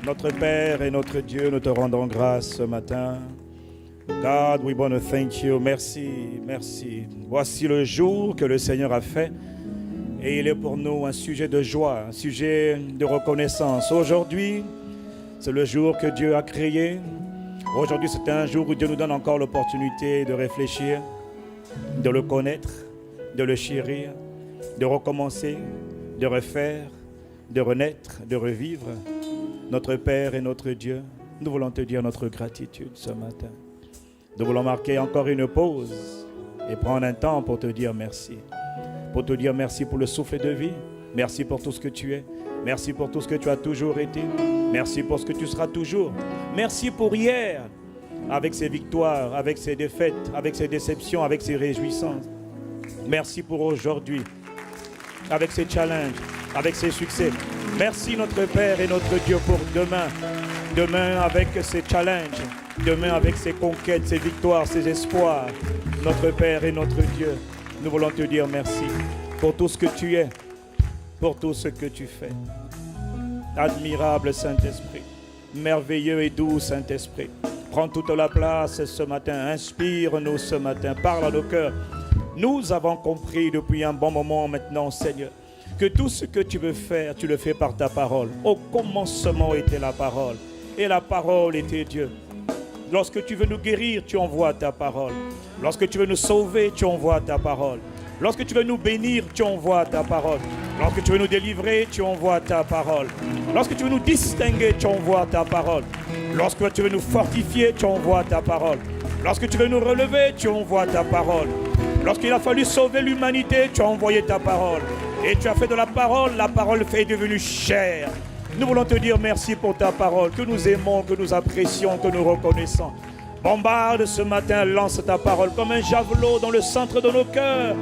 Notre Père et notre Dieu, nous te rendons grâce ce matin. God, we want to thank you. Merci, merci. Voici le jour que le Seigneur a fait. Et il est pour nous un sujet de joie, un sujet de reconnaissance. Aujourd'hui, c'est le jour que Dieu a créé. Aujourd'hui, c'est un jour où Dieu nous donne encore l'opportunité de réfléchir, de le connaître, de le chérir, de recommencer, de refaire, de renaître, de revivre. Notre Père et notre Dieu, nous voulons te dire notre gratitude ce matin. Nous voulons marquer encore une pause et prendre un temps pour te dire merci. Pour te dire merci pour le souffle de vie. Merci pour tout ce que tu es. Merci pour tout ce que tu as toujours été. Merci pour ce que tu seras toujours. Merci pour hier, avec ses victoires, avec ses défaites, avec ses déceptions, avec ses réjouissances. Merci pour aujourd'hui, avec ses challenges, avec ses succès. Merci notre Père et notre Dieu pour demain. Demain avec ses challenges. Demain avec ses conquêtes, ses victoires, ses espoirs. Notre Père et notre Dieu, nous voulons te dire merci pour tout ce que tu es, pour tout ce que tu fais. Admirable Saint-Esprit, merveilleux et doux Saint-Esprit, prends toute la place ce matin, inspire-nous ce matin, parle à nos cœurs. Nous avons compris depuis un bon moment maintenant, Seigneur, que tout ce que tu veux faire, tu le fais par ta parole. Au commencement était la parole, et la parole était Dieu. Lorsque tu veux nous guérir, tu envoies ta parole. Lorsque tu veux nous sauver, tu envoies ta parole. Lorsque tu veux nous bénir, tu envoies ta parole. Lorsque tu veux nous délivrer, tu envoies ta parole. Lorsque tu veux nous distinguer, tu envoies ta parole. Lorsque tu veux nous fortifier, tu envoies ta parole. Lorsque tu veux nous relever, tu envoies ta parole. Lorsqu'il a fallu sauver l'humanité, tu as envoyé ta parole. Et tu as fait de la parole est devenue chair. Nous voulons te dire merci pour ta parole, que nous aimons, que nous apprécions, que nous reconnaissons. Bombarde ce matin, lance ta parole comme un javelot dans le centre de nos cœurs.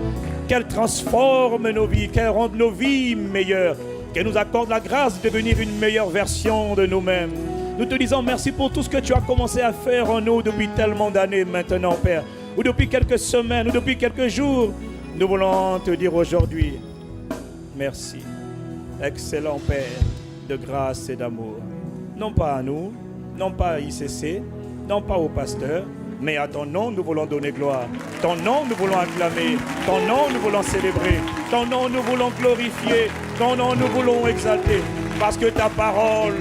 Qu'elle transforme nos vies, qu'elle rende nos vies meilleures, qu'elle nous accorde la grâce de devenir une meilleure version de nous-mêmes. Nous te disons merci pour tout ce que tu as commencé à faire en nous depuis tellement d'années maintenant, Père, ou depuis quelques semaines, ou depuis quelques jours. Nous voulons te dire aujourd'hui, merci, excellent Père, de grâce et d'amour. Non pas à nous, non pas à ICC, non pas au pasteur, mais à ton nom nous voulons donner gloire. Ton nom nous voulons acclamer. Ton nom nous voulons célébrer. Ton nom nous voulons glorifier. Ton nom nous voulons exalter. Parce que ta parole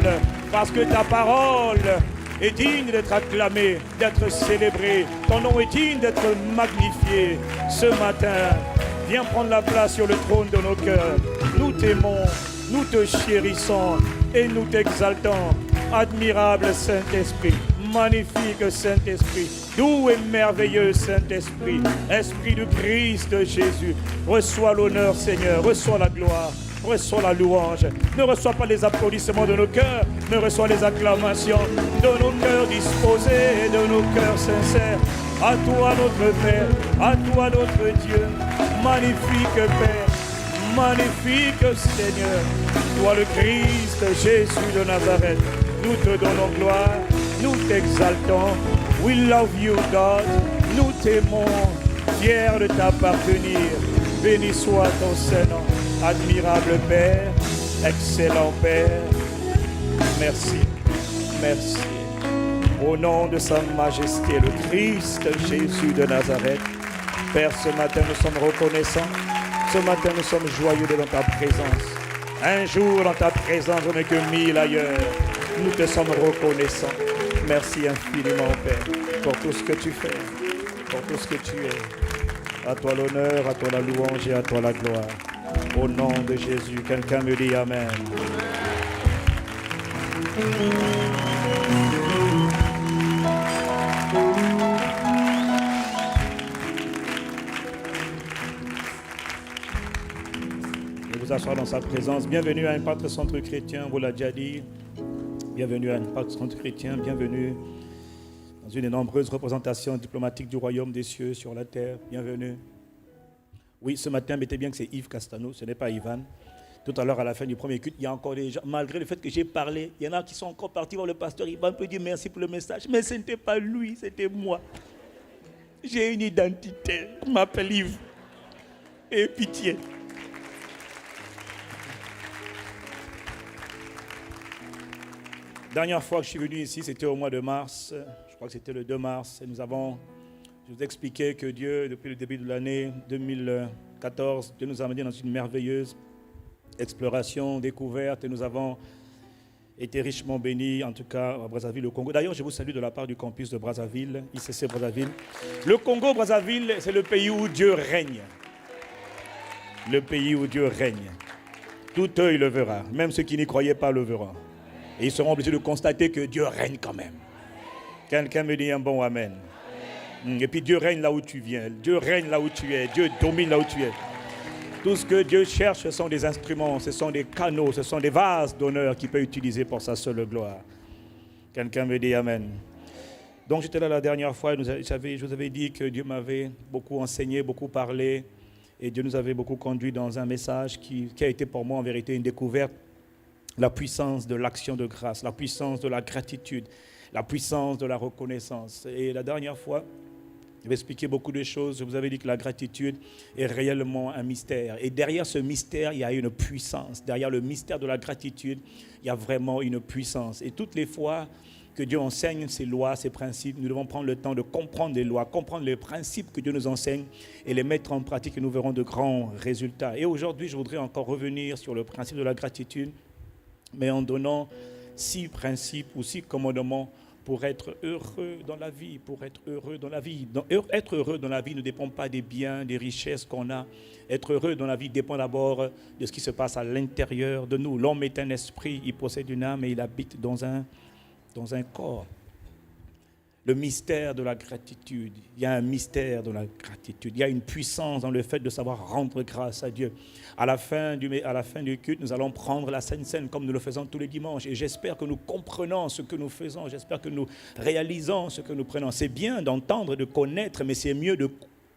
est digne d'être acclamée, d'être célébrée. Ton nom est digne d'être magnifié. Ce matin, viens prendre la place sur le trône de nos cœurs. Nous t'aimons, nous te chérissons et nous t'exaltons. Admirable Saint-Esprit, magnifique Saint-Esprit, doux et merveilleux Saint-Esprit, Esprit du Christ Jésus, reçois l'honneur Seigneur, reçois la gloire, reçois la louange. Ne reçois pas les applaudissements de nos cœurs, mais reçois les acclamations de nos cœurs disposés et de nos cœurs sincères. À toi notre Père, à toi notre Dieu, magnifique Père, magnifique Seigneur, toi le Christ Jésus de Nazareth. Nous te donnons gloire, nous t'exaltons. We love you, God. Nous t'aimons, fiers de t'appartenir. Béni soit ton Saint-Nom. Admirable Père, excellent Père. Merci, merci. Au nom de sa majesté, le Christ Jésus de Nazareth. Père, ce matin, nous sommes reconnaissants. Ce matin, nous sommes joyeux dans ta présence. Un jour dans ta présence, on n'est que 1000 ailleurs. Nous te sommes reconnaissants. Merci infiniment, Père, pour tout ce que tu fais, pour tout ce que tu es. À toi l'honneur, à toi la louange et à toi la gloire. Au nom de Jésus, quelqu'un me dit Amen. Je vous asseoir dans sa présence. Bienvenue à Impact Centre Chrétien, on vous l'a déjà dit. Bienvenue à Impact Centre Chrétien, bienvenue dans une des nombreuses représentations diplomatiques du royaume des cieux sur la terre. Bienvenue. Oui, ce matin, mettez bien que c'est Yves Castano, ce n'est pas Ivan. Tout à l'heure, à la fin du premier culte, il y a encore des gens, malgré le fait que j'ai parlé, il y en a qui sont encore partis voir le pasteur Ivan pour dire merci pour le message. Mais ce n'était pas lui, c'était moi. J'ai une identité, je m'appelle Yves. Et pitié. Dernière fois que je suis venu ici, c'était au mois de mars. Je crois que c'était le 2 mars. Et je vous expliquais que Dieu, depuis le début de l'année 2014, Dieu nous a amenés dans une merveilleuse exploration, découverte. Et nous avons été richement bénis, en tout cas à Brazzaville, au Congo. D'ailleurs, je vous salue de la part du campus de Brazzaville, ICC Brazzaville. Le Congo, Brazzaville, c'est le pays où Dieu règne. Le pays où Dieu règne. Tout œil le verra. Même ceux qui n'y croyaient pas le verront. Et ils seront obligés de constater que Dieu règne quand même. Quelqu'un me dit un bon amen. Et puis Dieu règne là où tu viens. Dieu règne là où tu es. Dieu domine là où tu es. Tout ce que Dieu cherche, ce sont des instruments, ce sont des canaux, ce sont des vases d'honneur qu'il peut utiliser pour sa seule gloire. Quelqu'un me dit amen. Donc j'étais là la dernière fois, je vous avais dit que Dieu m'avait beaucoup enseigné, beaucoup parlé. Et Dieu nous avait beaucoup conduit dans un message qui a été pour moi en vérité une découverte. La puissance de l'action de grâce, la puissance de la gratitude, la puissance de la reconnaissance. Et la dernière fois, je vais expliquer beaucoup de choses. Je vous avais dit que la gratitude est réellement un mystère. Et derrière ce mystère, il y a une puissance. Derrière le mystère de la gratitude, il y a vraiment une puissance. Et toutes les fois que Dieu enseigne ses lois, ses principes, nous devons prendre le temps de comprendre les lois, comprendre les principes que Dieu nous enseigne et les mettre en pratique et nous verrons de grands résultats. Et aujourd'hui, je voudrais encore revenir sur le principe de la gratitude, mais en donnant 6 principes ou 6 commandements pour être heureux dans la vie, pour être heureux dans la vie. Être heureux dans la vie ne dépend pas des biens, des richesses qu'on a. Être heureux dans la vie dépend d'abord de ce qui se passe à l'intérieur de nous. L'homme est un esprit, il possède une âme et il habite dans un corps. Le mystère de la gratitude. Il y a un mystère de la gratitude. Il y a une puissance dans le fait de savoir rendre grâce à Dieu. À la fin du culte, nous allons prendre la Sainte Seine comme nous le faisons tous les dimanches. Et j'espère que nous comprenons ce que nous faisons. J'espère que nous réalisons ce que nous prenons. C'est bien d'entendre, de connaître, mais c'est mieux de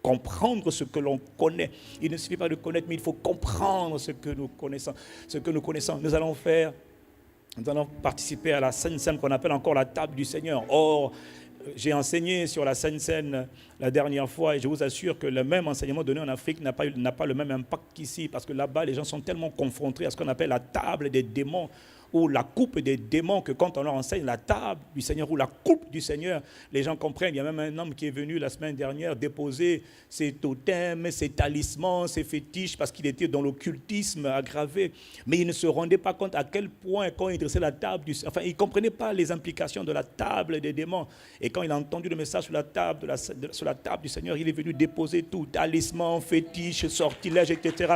comprendre ce que l'on connaît. Il ne suffit pas de connaître, mais il faut comprendre ce que nous connaissons. Nous allons participer à la Sainte Seine qu'on appelle encore la table du Seigneur. Or, j'ai enseigné sur la Sainte Seine la dernière fois et je vous assure que le même enseignement donné en Afrique n'a pas le même impact qu'ici parce que là-bas, les gens sont tellement confrontés à ce qu'on appelle la table des démons ou la coupe des démons que quand on leur enseigne la table du Seigneur ou la coupe du Seigneur, les gens comprennent. Il y a même un homme qui est venu la semaine dernière déposer ses totems, ses talismans, ses fétiches parce qu'il était dans l'occultisme aggravé. Mais il ne se rendait pas compte à quel point quand il dressait la table il ne comprenait pas les implications de la table des démons. Et quand il a entendu le message sur la table du Seigneur, il est venu déposer tout, talisman, fétiche, sortilège, etc.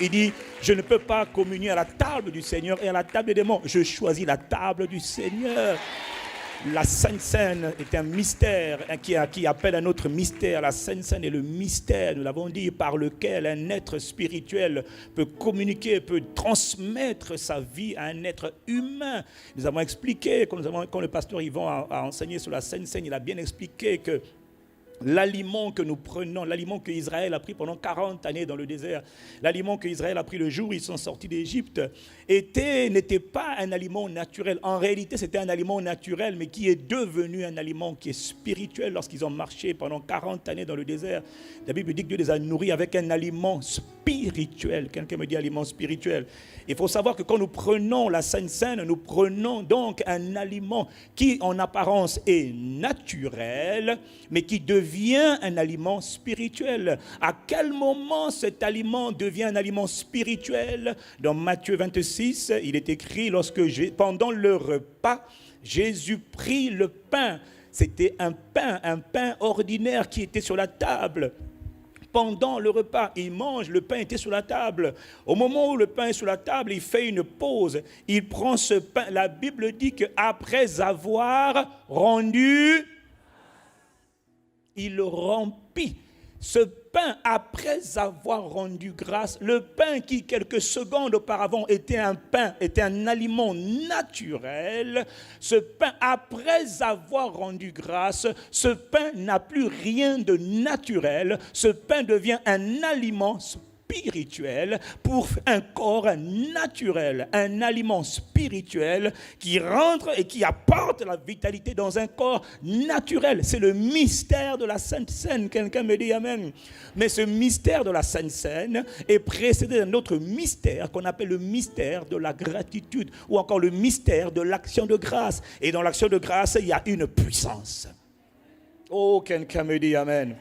Il dit, je ne peux pas communier à la table du Seigneur et à la table des démons. Je choisis la table du Seigneur. La Sainte Seine est un mystère qui appelle un autre mystère. La Sainte Seine est le mystère, nous l'avons dit, par lequel un être spirituel peut communiquer, peut transmettre sa vie à un être humain. Nous avons expliqué, quand le pasteur Yvan a enseigné sur la Sainte Seine, il a bien expliqué que l'aliment que nous prenons, l'aliment que Israël a pris pendant 40 années dans le désert, l'aliment que Israël a pris le jour où ils sont sortis d'Égypte, n'était pas un aliment naturel. En réalité, c'était un aliment naturel, mais qui est devenu un aliment qui est spirituel lorsqu'ils ont marché pendant 40 années dans le désert. La Bible dit que Dieu les a nourris avec un aliment spirituel. Quelqu'un me dit aliment spirituel. Il faut savoir que quand nous prenons la Sainte Seine, nous prenons donc un aliment qui en apparence est naturel, mais qui devient un aliment spirituel. À quel moment cet aliment devient un aliment spirituel? Dans Matthieu 26, il est écrit, pendant le repas, Jésus prit le pain. C'était un pain ordinaire qui était sur la table. Pendant le repas, il mange, le pain était sur la table. Au moment où le pain est sur la table, il fait une pause. Il prend ce pain. La Bible dit qu'après avoir rendu, il le remplit. Ce pain, après avoir rendu grâce, le pain qui, quelques secondes auparavant, était un aliment naturel, ce pain, après avoir rendu grâce, ce pain n'a plus rien de naturel, ce pain devient un aliment spirituel. spirituel pour un corps naturel, un aliment spirituel qui rentre et qui apporte la vitalité dans un corps naturel. C'est le mystère de la Sainte Seine. Quelqu'un me dit amen. Mais ce mystère de la Sainte Seine est précédé d'un autre mystère qu'on appelle le mystère de la gratitude ou encore le mystère de l'action de grâce. Et dans l'action de grâce, il y a une puissance. Oh, quelqu'un me dit amen.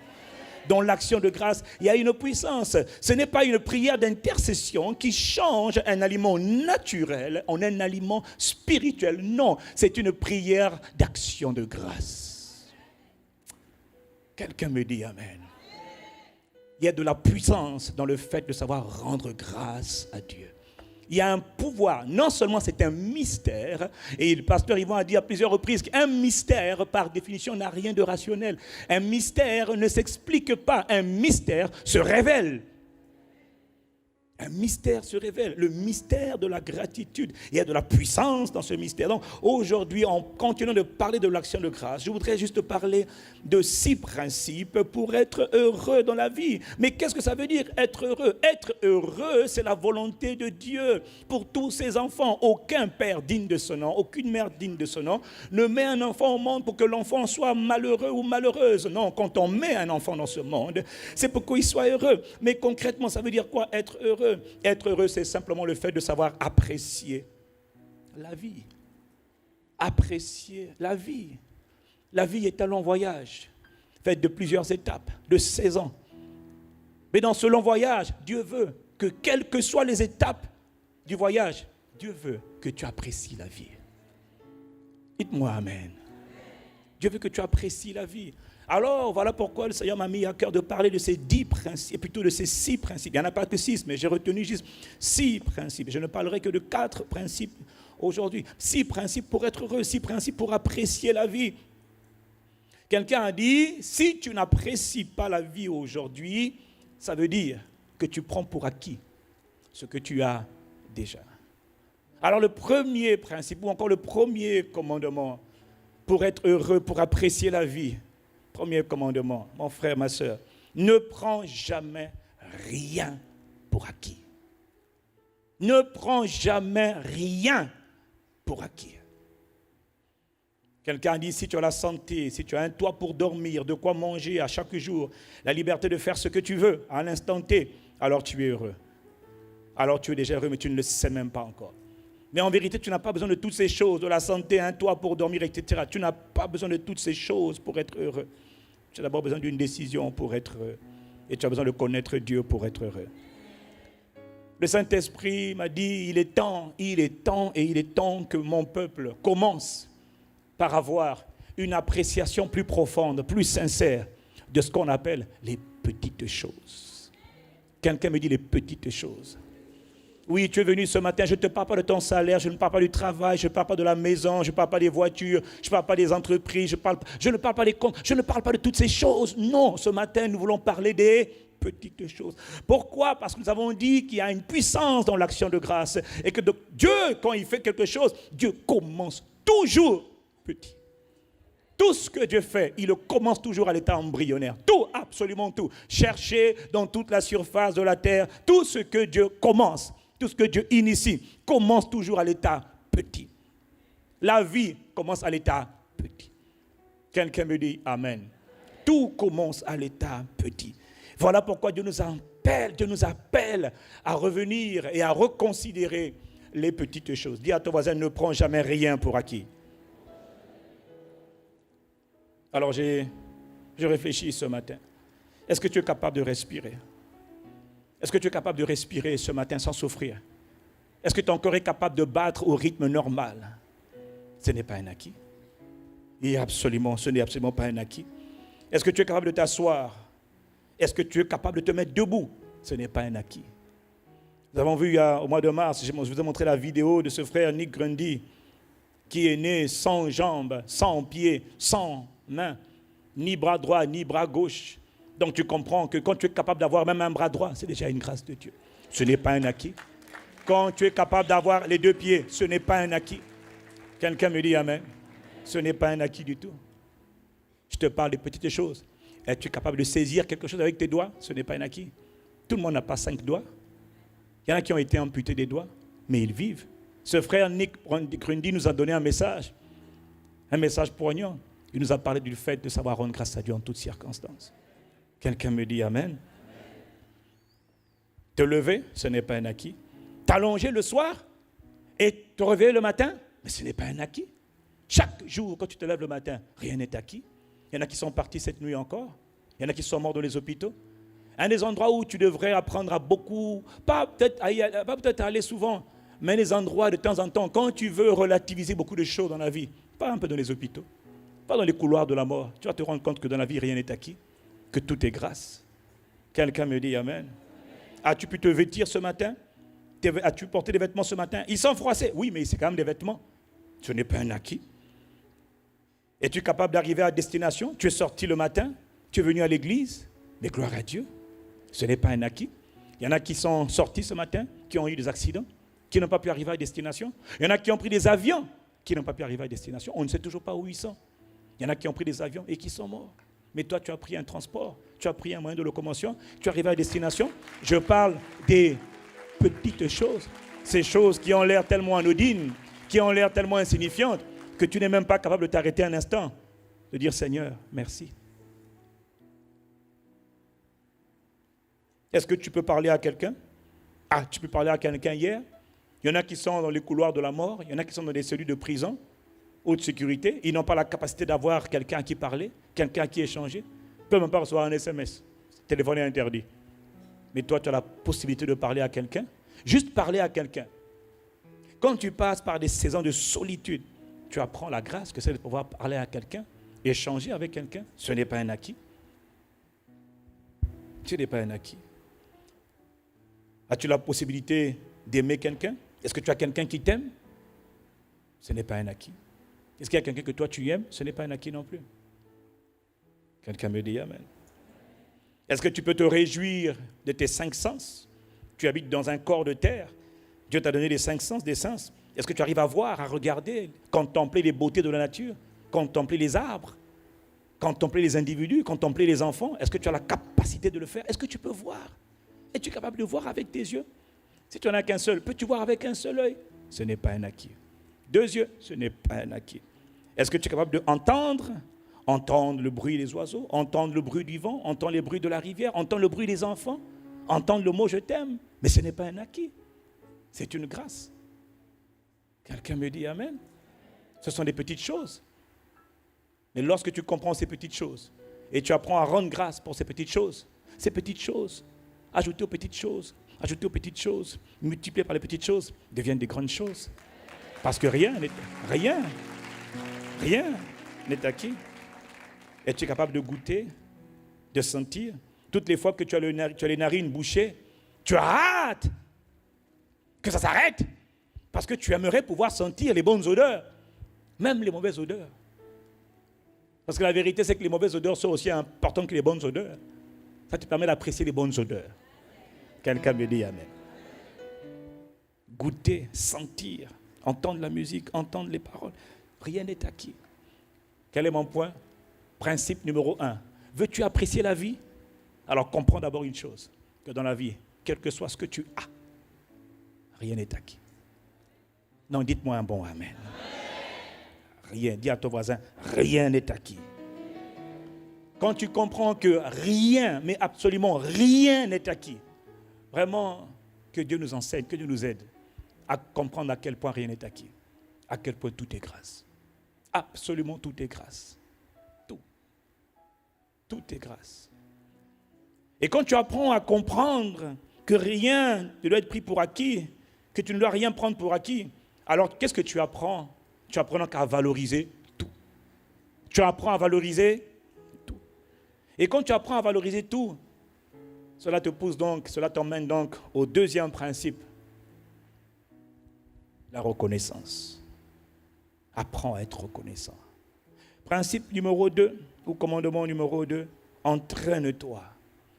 Dans l'action de grâce, il y a une puissance. Ce n'est pas une prière d'intercession qui change un aliment naturel en un aliment spirituel. Non, c'est une prière d'action de grâce. Quelqu'un me dit amen. Il y a de la puissance dans le fait de savoir rendre grâce à Dieu. Il y a un pouvoir. Non seulement c'est un mystère, et le pasteur Yvon a dit à plusieurs reprises qu'un mystère, par définition, n'a rien de rationnel. Un mystère ne s'explique pas. Un mystère se révèle. Un mystère se révèle, le mystère de la gratitude. Il y a de la puissance dans ce mystère. Donc aujourd'hui, en continuant de parler de l'action de grâce, je voudrais juste parler de 6 principes pour être heureux dans la vie. Mais qu'est-ce que ça veut dire être heureux? Être heureux, c'est la volonté de Dieu pour tous ses enfants. Aucun père digne de ce nom, aucune mère digne de ce nom ne met un enfant au monde pour que l'enfant soit malheureux ou malheureuse. Non, quand on met un enfant dans ce monde, c'est pour qu'il soit heureux. Mais concrètement, ça veut dire quoi être heureux? Être heureux, c'est simplement le fait de savoir apprécier la vie. Apprécier la vie. La vie est un long voyage, fait de plusieurs étapes, de 16 ans. Mais dans ce long voyage, Dieu veut que, quelles que soient les étapes du voyage, Dieu veut que tu apprécies la vie. Dites-moi amen. Dieu veut que tu apprécies la vie. Alors, voilà pourquoi le Seigneur m'a mis à cœur de parler de ces 10 principes, plutôt de ces 6 principes. Il n'y en a pas que 6, mais j'ai retenu juste 6 principes. Je ne parlerai que de 4 principes aujourd'hui. 6 principes pour être heureux, 6 principes pour apprécier la vie. Quelqu'un a dit, si tu n'apprécies pas la vie aujourd'hui, ça veut dire que tu prends pour acquis ce que tu as déjà. Alors le premier principe, ou encore le premier commandement pour être heureux, pour apprécier la vie, premier commandement, mon frère, ma soeur, ne prends jamais rien pour acquis. Ne prends jamais rien pour acquis. Quelqu'un dit, si tu as la santé, si tu as un toit pour dormir, de quoi manger à chaque jour, la liberté de faire ce que tu veux à l'instant T, alors tu es heureux. Alors tu es déjà heureux, mais tu ne le sais même pas encore. Mais en vérité, tu n'as pas besoin de toutes ces choses, de la santé, un toit pour dormir, etc. Tu n'as pas besoin de toutes ces choses pour être heureux. Tu as d'abord besoin d'une décision pour être heureux. Et tu as besoin de connaître Dieu pour être heureux. Le Saint-Esprit m'a dit, il est temps que mon peuple commence par avoir une appréciation plus profonde, plus sincère de ce qu'on appelle les petites choses. Quelqu'un me dit les petites choses. Oui, tu es venu ce matin, je ne te parle pas de ton salaire, je ne parle pas du travail, je ne parle pas de la maison, je ne parle pas des voitures, je ne parle pas des entreprises, je ne parle pas des comptes, je ne parle pas de toutes ces choses. Non, ce matin, nous voulons parler des petites choses. Pourquoi? Parce que nous avons dit qu'il y a une puissance dans l'action de grâce et que Dieu, quand il fait quelque chose, Dieu commence toujours petit. Tout ce que Dieu fait, il le commence toujours à l'état embryonnaire. Tout, absolument tout. Cherchez dans toute la surface de la terre, tout ce que Dieu commence. Tout ce que Dieu initie commence toujours à l'état petit. La vie commence à l'état petit. Quelqu'un me dit Amen. Tout commence à l'état petit. Voilà pourquoi Dieu nous appelle à revenir et à reconsidérer les petites choses. Dis à ton voisin, ne prends jamais rien pour acquis. Alors je réfléchis ce matin. Est-ce que tu es capable de respirer? Est-ce que tu es capable de respirer ce matin sans souffrir? Est-ce que ton corps est capable de battre au rythme normal? Ce n'est pas un acquis. Ce n'est absolument pas un acquis. Est-ce que tu es capable de t'asseoir? Est-ce que tu es capable de te mettre debout? Ce n'est pas un acquis. Nous avons vu au mois de mars, je vous ai montré la vidéo de ce frère Nick Grundy qui est né sans jambes, sans pieds, sans mains, ni bras droit, ni bras gauche. Donc tu comprends que quand tu es capable d'avoir même un bras droit, c'est déjà une grâce de Dieu. Ce n'est pas un acquis. Quand tu es capable d'avoir les 2 pieds, ce n'est pas un acquis. Quelqu'un me dit Amen. Ce n'est pas un acquis du tout. Je te parle des petites choses. Es-tu capable de saisir quelque chose avec tes doigts? Ce n'est pas un acquis. Tout le monde n'a pas 5 doigts. Il y en a qui ont été amputés des doigts, mais ils vivent. Ce frère Nick Grundy nous a donné un message poignant. Il nous a parlé du fait de savoir rendre grâce à Dieu en toutes circonstances. Quelqu'un me dit Amen. Te lever, ce n'est pas un acquis. T'allonger le soir et te réveiller le matin, mais ce n'est pas un acquis. Chaque jour, quand tu te lèves le matin, rien n'est acquis. Il y en a qui sont partis cette nuit encore. Il y en a qui sont morts dans les hôpitaux. Un des endroits où tu devrais apprendre à beaucoup, pas peut-être à aller souvent, mais les endroits de temps en temps, quand tu veux relativiser beaucoup de choses dans la vie, pas un peu dans les hôpitaux, pas dans les couloirs de la mort, tu vas te rendre compte que dans la vie, rien n'est acquis, que tout est grâce. Quelqu'un me dit Amen. As-tu pu te vêtir ce matin? As-tu porté des vêtements ce matin? Ils sont froissés. Oui, mais c'est quand même des vêtements. Ce n'est pas un acquis. Es-tu capable d'arriver à destination? Tu es sorti le matin, tu es venu à l'église, mais gloire à Dieu. Ce n'est pas un acquis. Il y en a qui sont sortis ce matin, qui ont eu des accidents, qui n'ont pas pu arriver à destination. Il y en a qui ont pris des avions, qui n'ont pas pu arriver à destination. On ne sait toujours pas où ils sont. Il y en a qui ont pris des avions et qui sont morts. Mais toi, tu as pris un transport, tu as pris un moyen de locomotion, tu es arrivé à destination. Je parle des petites choses, ces choses qui ont l'air tellement anodines, qui ont l'air tellement insignifiantes, que tu n'es même pas capable de t'arrêter un instant, de dire Seigneur, merci. Est-ce que tu peux parler à quelqu'un? Ah, tu peux parler à quelqu'un hier? Il y en a qui sont dans les couloirs de la mort, il y en a qui sont dans des cellules de prison, haute sécurité, ils n'ont pas la capacité d'avoir quelqu'un à qui parler, quelqu'un à qui échanger. Ils ne peuvent même pas recevoir un SMS. Le téléphone est interdit. Mais toi, tu as la possibilité de parler à quelqu'un. Juste parler à quelqu'un. Quand tu passes par des saisons de solitude, tu apprends la grâce que c'est de pouvoir parler à quelqu'un, échanger avec quelqu'un. Ce n'est pas un acquis. Ce n'est pas un acquis. As-tu la possibilité d'aimer quelqu'un? Est-ce que tu as quelqu'un qui t'aime? Ce n'est pas un acquis. Est-ce qu'il y a quelqu'un que toi tu aimes? Ce n'est pas un acquis non plus. Quelqu'un me dit Amen. Est-ce que tu peux te réjouir de tes 5 sens? Tu habites dans un corps de terre. Dieu t'a donné les 5 sens, des sens. Est-ce que tu arrives à voir, à regarder, contempler les beautés de la nature, contempler les arbres, contempler les individus, contempler les enfants? Est-ce que tu as la capacité de le faire? Est-ce que tu peux voir? Es-tu capable de voir avec tes yeux? Si tu n'en as qu'un seul, peux-tu voir avec un seul œil? Ce n'est pas un acquis. 2 yeux, ce n'est pas un acquis. Est-ce que tu es capable d'entendre? Entendre le bruit des oiseaux, entendre le bruit du vent, entendre le bruit de la rivière, entendre le bruit des enfants, entendre le mot je t'aime. Mais ce n'est pas un acquis. C'est une grâce. Quelqu'un me dit Amen. Ce sont des petites choses. Mais lorsque tu comprends ces petites choses et tu apprends à rendre grâce pour ces petites choses, ajoutées aux petites choses, multipliées par les petites choses, deviennent des grandes choses. Parce que rien n'est acquis. Es-tu capable de goûter, de sentir? Toutes les fois que tu as les narines bouchées, tu as hâte que ça s'arrête. Parce que tu aimerais pouvoir sentir les bonnes odeurs, même les mauvaises odeurs. Parce que la vérité, c'est que les mauvaises odeurs sont aussi importantes que les bonnes odeurs. Ça te permet d'apprécier les bonnes odeurs. Quelqu'un me dit Amen. Goûter, sentir, entendre la musique, entendre les paroles. Rien n'est acquis. Quel est mon point? Principe numéro 1. Veux-tu apprécier la vie? Alors comprends d'abord une chose, que dans la vie, quel que soit ce que tu as, rien n'est acquis. Non, dites-moi un bon Amen. Rien, dis à ton voisin, rien n'est acquis. Quand tu comprends que rien, mais absolument rien n'est acquis, vraiment, que Dieu nous enseigne, que Dieu nous aide à comprendre à quel point rien n'est acquis, à quel point tout est grâce. Absolument tout est grâce. Tout est grâce. Et quand tu apprends à comprendre que rien ne doit être pris pour acquis, que tu ne dois rien prendre pour acquis, alors qu'est-ce que tu apprends? Tu apprends donc à valoriser tout. Tu apprends à valoriser tout. Et quand tu apprends à valoriser tout, cela t'emmène donc au 2e principe, la reconnaissance. Apprends à être reconnaissant. Principe numéro 2, ou commandement numéro 2, entraîne-toi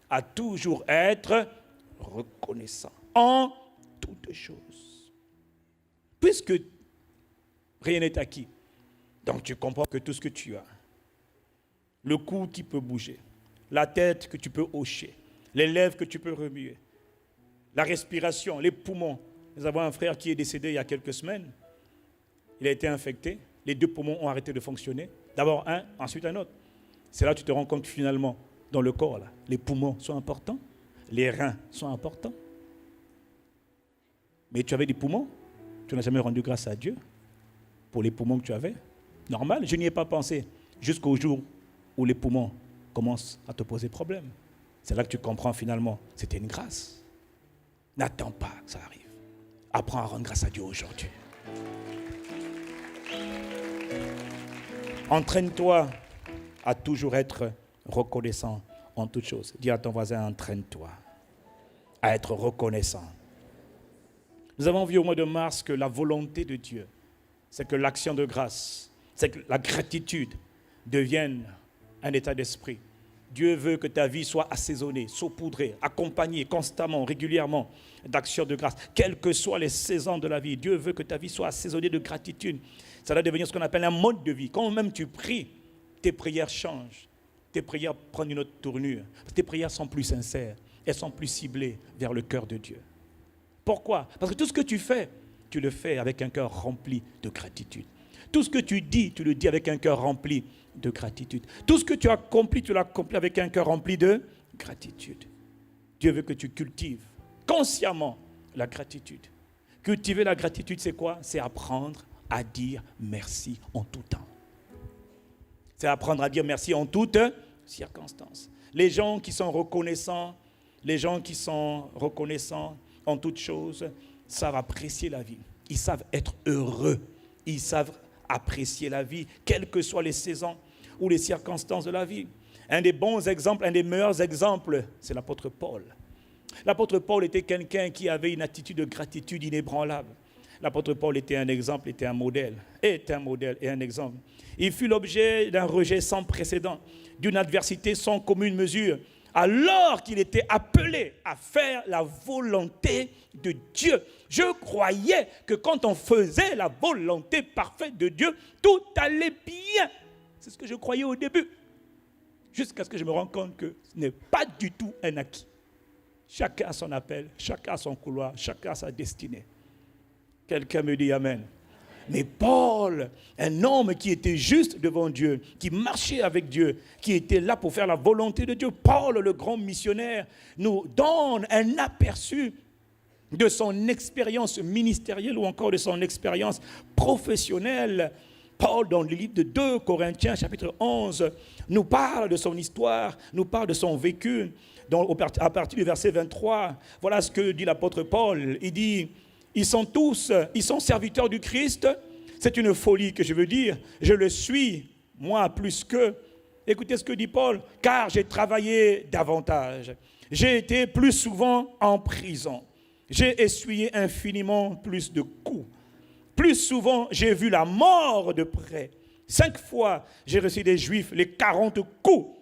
à toujours être reconnaissant en toutes choses. Puisque rien n'est acquis, donc tu comprends que tout ce que tu as, le cou qui peut bouger, la tête que tu peux hocher, les lèvres que tu peux remuer, la respiration, les poumons. Nous avons un frère qui est décédé il y a quelques semaines. Il a été infecté. Les 2 poumons ont arrêté de fonctionner. D'abord un, ensuite un autre. C'est là que tu te rends compte que finalement, dans le corps, là, les poumons sont importants, les reins sont importants. Mais tu avais des poumons, tu n'as jamais rendu grâce à Dieu pour les poumons que tu avais. Normal, je n'y ai pas pensé jusqu'au jour où les poumons commencent à te poser problème. C'est là que tu comprends finalement, c'était une grâce. N'attends pas que ça arrive. Apprends à rendre grâce à Dieu aujourd'hui. Entraîne-toi à toujours être reconnaissant en toutes choses. Dis à ton voisin, entraîne-toi à être reconnaissant. Nous avons vu au mois de mars que la volonté de Dieu, c'est que l'action de grâce, c'est que la gratitude devienne un état d'esprit. Dieu veut que ta vie soit assaisonnée, saupoudrée, accompagnée constamment, régulièrement d'actions de grâce. Quelles que soient les saisons de la vie, Dieu veut que ta vie soit assaisonnée de gratitude. Ça doit devenir ce qu'on appelle un mode de vie. Quand même tu pries, tes prières changent. Tes prières prennent une autre tournure. Tes prières sont plus sincères. Elles sont plus ciblées vers le cœur de Dieu. Pourquoi? Parce que tout ce que tu fais, tu le fais avec un cœur rempli de gratitude. Tout ce que tu le dis avec un cœur rempli de gratitude. Tout ce que tu accomplis, tu l'accomplis avec un cœur rempli de gratitude. Dieu veut que tu cultives consciemment la gratitude. Cultiver la gratitude, c'est quoi? C'est apprendre à dire merci en tout temps. C'est apprendre à dire merci en toutes circonstances. Les gens qui sont reconnaissants, en toutes choses, savent apprécier la vie. Ils savent être heureux. Ils savent apprécier la vie, quelles que soient les saisons ou les circonstances de la vie. Un des bons exemples, un des meilleurs exemples, c'est l'apôtre Paul. L'apôtre Paul était quelqu'un qui avait une attitude de gratitude inébranlable. L'apôtre Paul était un exemple, était un modèle et un exemple. Il fut l'objet d'un rejet sans précédent, d'une adversité sans commune mesure, alors qu'il était appelé à faire la volonté de Dieu. Je croyais que quand on faisait la volonté parfaite de Dieu, tout allait bien. C'est ce que je croyais au début. Jusqu'à ce que je me rende compte que ce n'est pas du tout un acquis. Chacun a son appel, chacun a son couloir, chacun a sa destinée. Quelqu'un me dit Amen. Mais Paul, un homme qui était juste devant Dieu, qui marchait avec Dieu, qui était là pour faire la volonté de Dieu, Paul, le grand missionnaire, nous donne un aperçu de son expérience ministérielle ou encore de son expérience professionnelle. Paul, dans le livre de 2 Corinthiens, chapitre 11, nous parle de son histoire, nous parle de son vécu. À partir du verset 23, voilà ce que dit l'apôtre Paul. Il dit... Ils sont serviteurs du Christ. C'est une folie que je veux dire. Je le suis, moi plus qu'eux. Écoutez ce que dit Paul. Car j'ai travaillé davantage. J'ai été plus souvent en prison. J'ai essuyé infiniment plus de coups. Plus souvent, j'ai vu la mort de près. 5 fois, j'ai reçu des Juifs les 40 coups.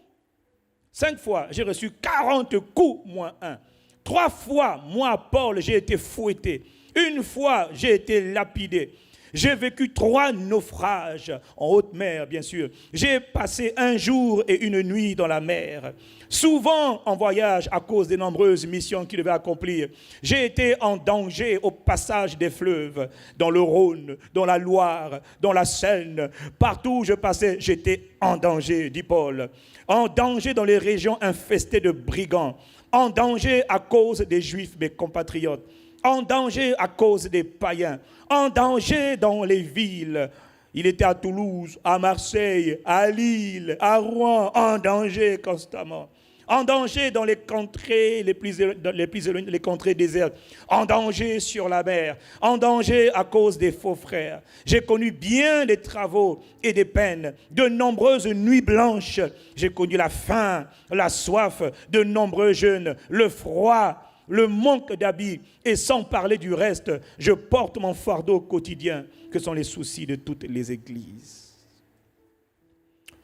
5 fois, j'ai reçu 40 coups moins 1. 3 fois, moi, Paul, j'ai été fouetté. 1 fois, j'ai été lapidé. J'ai vécu 3 naufrages en haute mer, bien sûr. J'ai passé 1 jour et 1 nuit dans la mer. Souvent en voyage à cause des nombreuses missions qu'il devait accomplir. J'ai été en danger au passage des fleuves, dans le Rhône, dans la Loire, dans la Seine. Partout où je passais, j'étais en danger, dit Paul. En danger dans les régions infestées de brigands. En danger à cause des Juifs, mes compatriotes. En danger à cause des païens, en danger dans les villes. Il était à Toulouse, à Marseille, à Lille, à Rouen, en danger constamment. En danger dans les contrées les plus éloignées, les contrées désertes. En danger sur la mer. En danger à cause des faux frères. J'ai connu bien des travaux et des peines, de nombreuses nuits blanches. J'ai connu la faim, la soif, de nombreux jeûnes, le froid, le manque d'habits, et sans parler du reste, je porte mon fardeau quotidien, que sont les soucis de toutes les églises.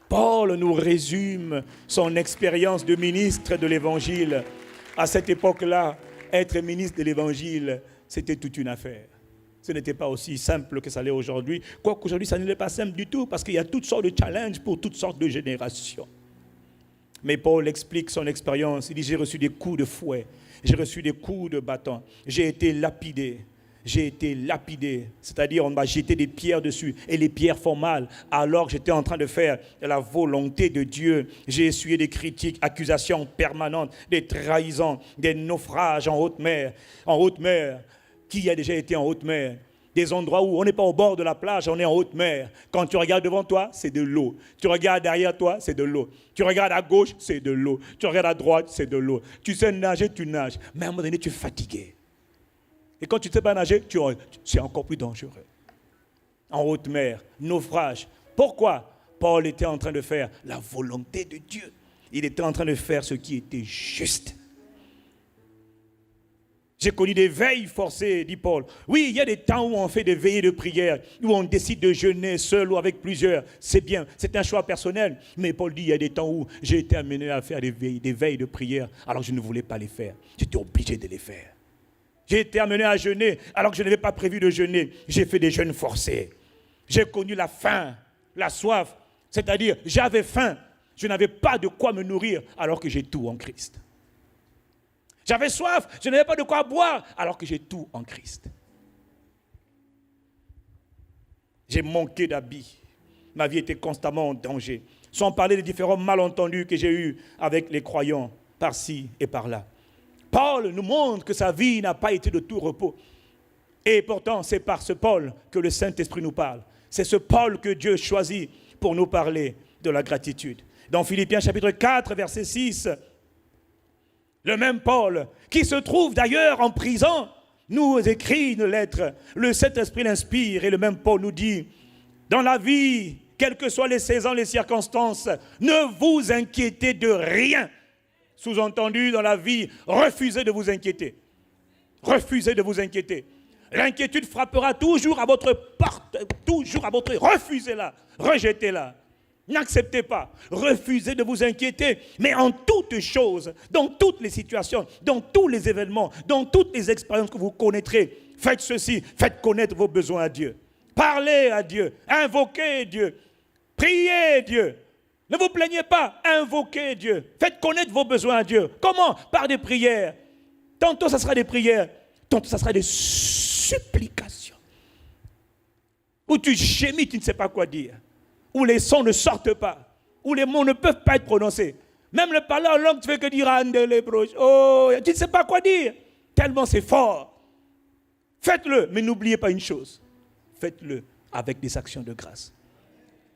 Paul nous résume son expérience de ministre de l'Évangile. À cette époque-là, être ministre de l'Évangile, c'était toute une affaire. Ce n'était pas aussi simple que ça l'est aujourd'hui. Quoique aujourd'hui, ça n'est pas simple du tout, parce qu'il y a toutes sortes de challenges pour toutes sortes de générations. Mais Paul explique son expérience. Il dit, j'ai reçu des coups de fouet, j'ai reçu des coups de bâton, j'ai été lapidé. J'ai été lapidé, c'est-à-dire on m'a jeté des pierres dessus et les pierres font mal alors que j'étais en train de faire la volonté de Dieu. J'ai essuyé des critiques, accusations permanentes, des trahisons, des naufrages en haute mer. En haute mer, qui a déjà été en haute mer? Des endroits où on n'est pas au bord de la plage, on est en haute mer. Quand tu regardes devant toi, c'est de l'eau. Tu regardes derrière toi, c'est de l'eau. Tu regardes à gauche, c'est de l'eau. Tu regardes à droite, c'est de l'eau. Tu sais nager, tu nages. Mais à un moment donné, tu es fatigué. Et quand tu ne sais pas nager, c'est encore plus dangereux. En haute mer, naufrage. Pourquoi? Paul était en train de faire la volonté de Dieu. Il était en train de faire ce qui était juste. J'ai connu des veilles forcées, dit Paul. Oui, il y a des temps où on fait des veillées de prière, où on décide de jeûner seul ou avec plusieurs. C'est bien, c'est un choix personnel. Mais Paul dit, il y a des temps où j'ai été amené à faire des veilles de prière, alors que je ne voulais pas les faire. J'étais obligé de les faire. J'ai été amené à jeûner alors que je n'avais pas prévu de jeûner. J'ai fait des jeûnes forcés. J'ai connu la faim, la soif. C'est-à-dire, j'avais faim. Je n'avais pas de quoi me nourrir alors que j'ai tout en Christ. J'avais soif. Je n'avais pas de quoi boire alors que j'ai tout en Christ. J'ai manqué d'habits. Ma vie était constamment en danger. Sans parler des différents malentendus que j'ai eus avec les croyants par-ci et par-là. Paul nous montre que sa vie n'a pas été de tout repos. Et pourtant, c'est par ce Paul que le Saint-Esprit nous parle. C'est ce Paul que Dieu choisit pour nous parler de la gratitude. Dans Philippiens chapitre 4, verset 6, le même Paul, qui se trouve d'ailleurs en prison, nous écrit une lettre. Le Saint-Esprit l'inspire et le même Paul nous dit, dans la vie, quelles que soient les saisons, les circonstances, ne vous inquiétez de rien. Sous-entendu, dans la vie, refusez de vous inquiéter. Refusez de vous inquiéter. L'inquiétude frappera toujours à votre porte, toujours à votre... Refusez-la, rejetez-la. N'acceptez pas, refusez de vous inquiéter. Mais en toutes choses, dans toutes les situations, dans tous les événements, dans toutes les expériences que vous connaîtrez, faites ceci, faites connaître vos besoins à Dieu. Parlez à Dieu, invoquez Dieu, priez Dieu. Ne vous plaignez pas, invoquez Dieu. Faites connaître vos besoins à Dieu. Comment? Par des prières. Tantôt, ça sera des prières. Tantôt, ça sera des supplications. Où tu gémis, tu ne sais pas quoi dire. Où les sons ne sortent pas. Où les mots ne peuvent pas être prononcés. Même le parler en langue, tu fais que dire andele broche. Oh, tu ne sais pas quoi dire. Tellement c'est fort. Faites-le, mais n'oubliez pas une chose. Faites-le avec des actions de grâce.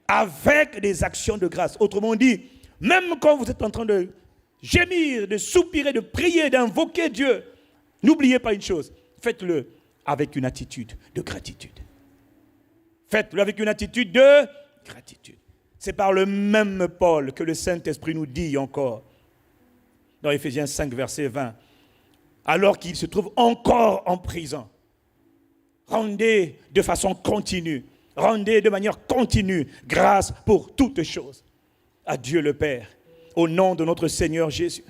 Avec des actions de grâce. Autrement dit, même quand vous êtes en train de gémir, de soupirer, de prier, d'invoquer Dieu, n'oubliez pas une chose. Faites-le avec une attitude de gratitude. Faites-le avec une attitude de gratitude. C'est par le même Paul que le Saint-Esprit nous dit encore, dans Éphésiens 5, verset 20, alors qu'il se trouve encore en prison, rendez de façon continue, rendez de manière continue grâce pour toutes choses à Dieu le Père, au nom de notre Seigneur Jésus.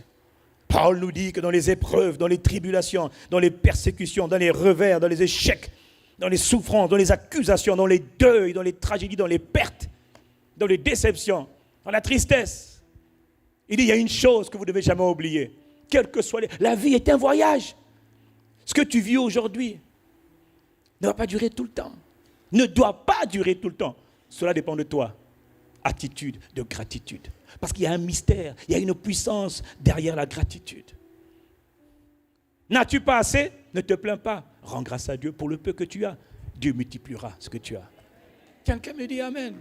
Paul nous dit que dans les épreuves, dans les tribulations, dans les persécutions, dans les revers, dans les échecs, dans les souffrances, dans les accusations, dans les deuils, dans les tragédies, dans les pertes, dans les déceptions, dans la tristesse, il dit, il y a une chose que vous ne devez jamais oublier. Quelle que soit la vie est un voyage. Ce que tu vis aujourd'hui ne va pas durer tout le temps. Ne doit pas durer tout le temps. Cela dépend de toi. Attitude de gratitude. Parce qu'il y a un mystère, il y a une puissance derrière la gratitude. N'as-tu pas assez? Ne te plains pas. Rends grâce à Dieu pour le peu que tu as. Dieu multipliera ce que tu as. Quelqu'un me dit Amen.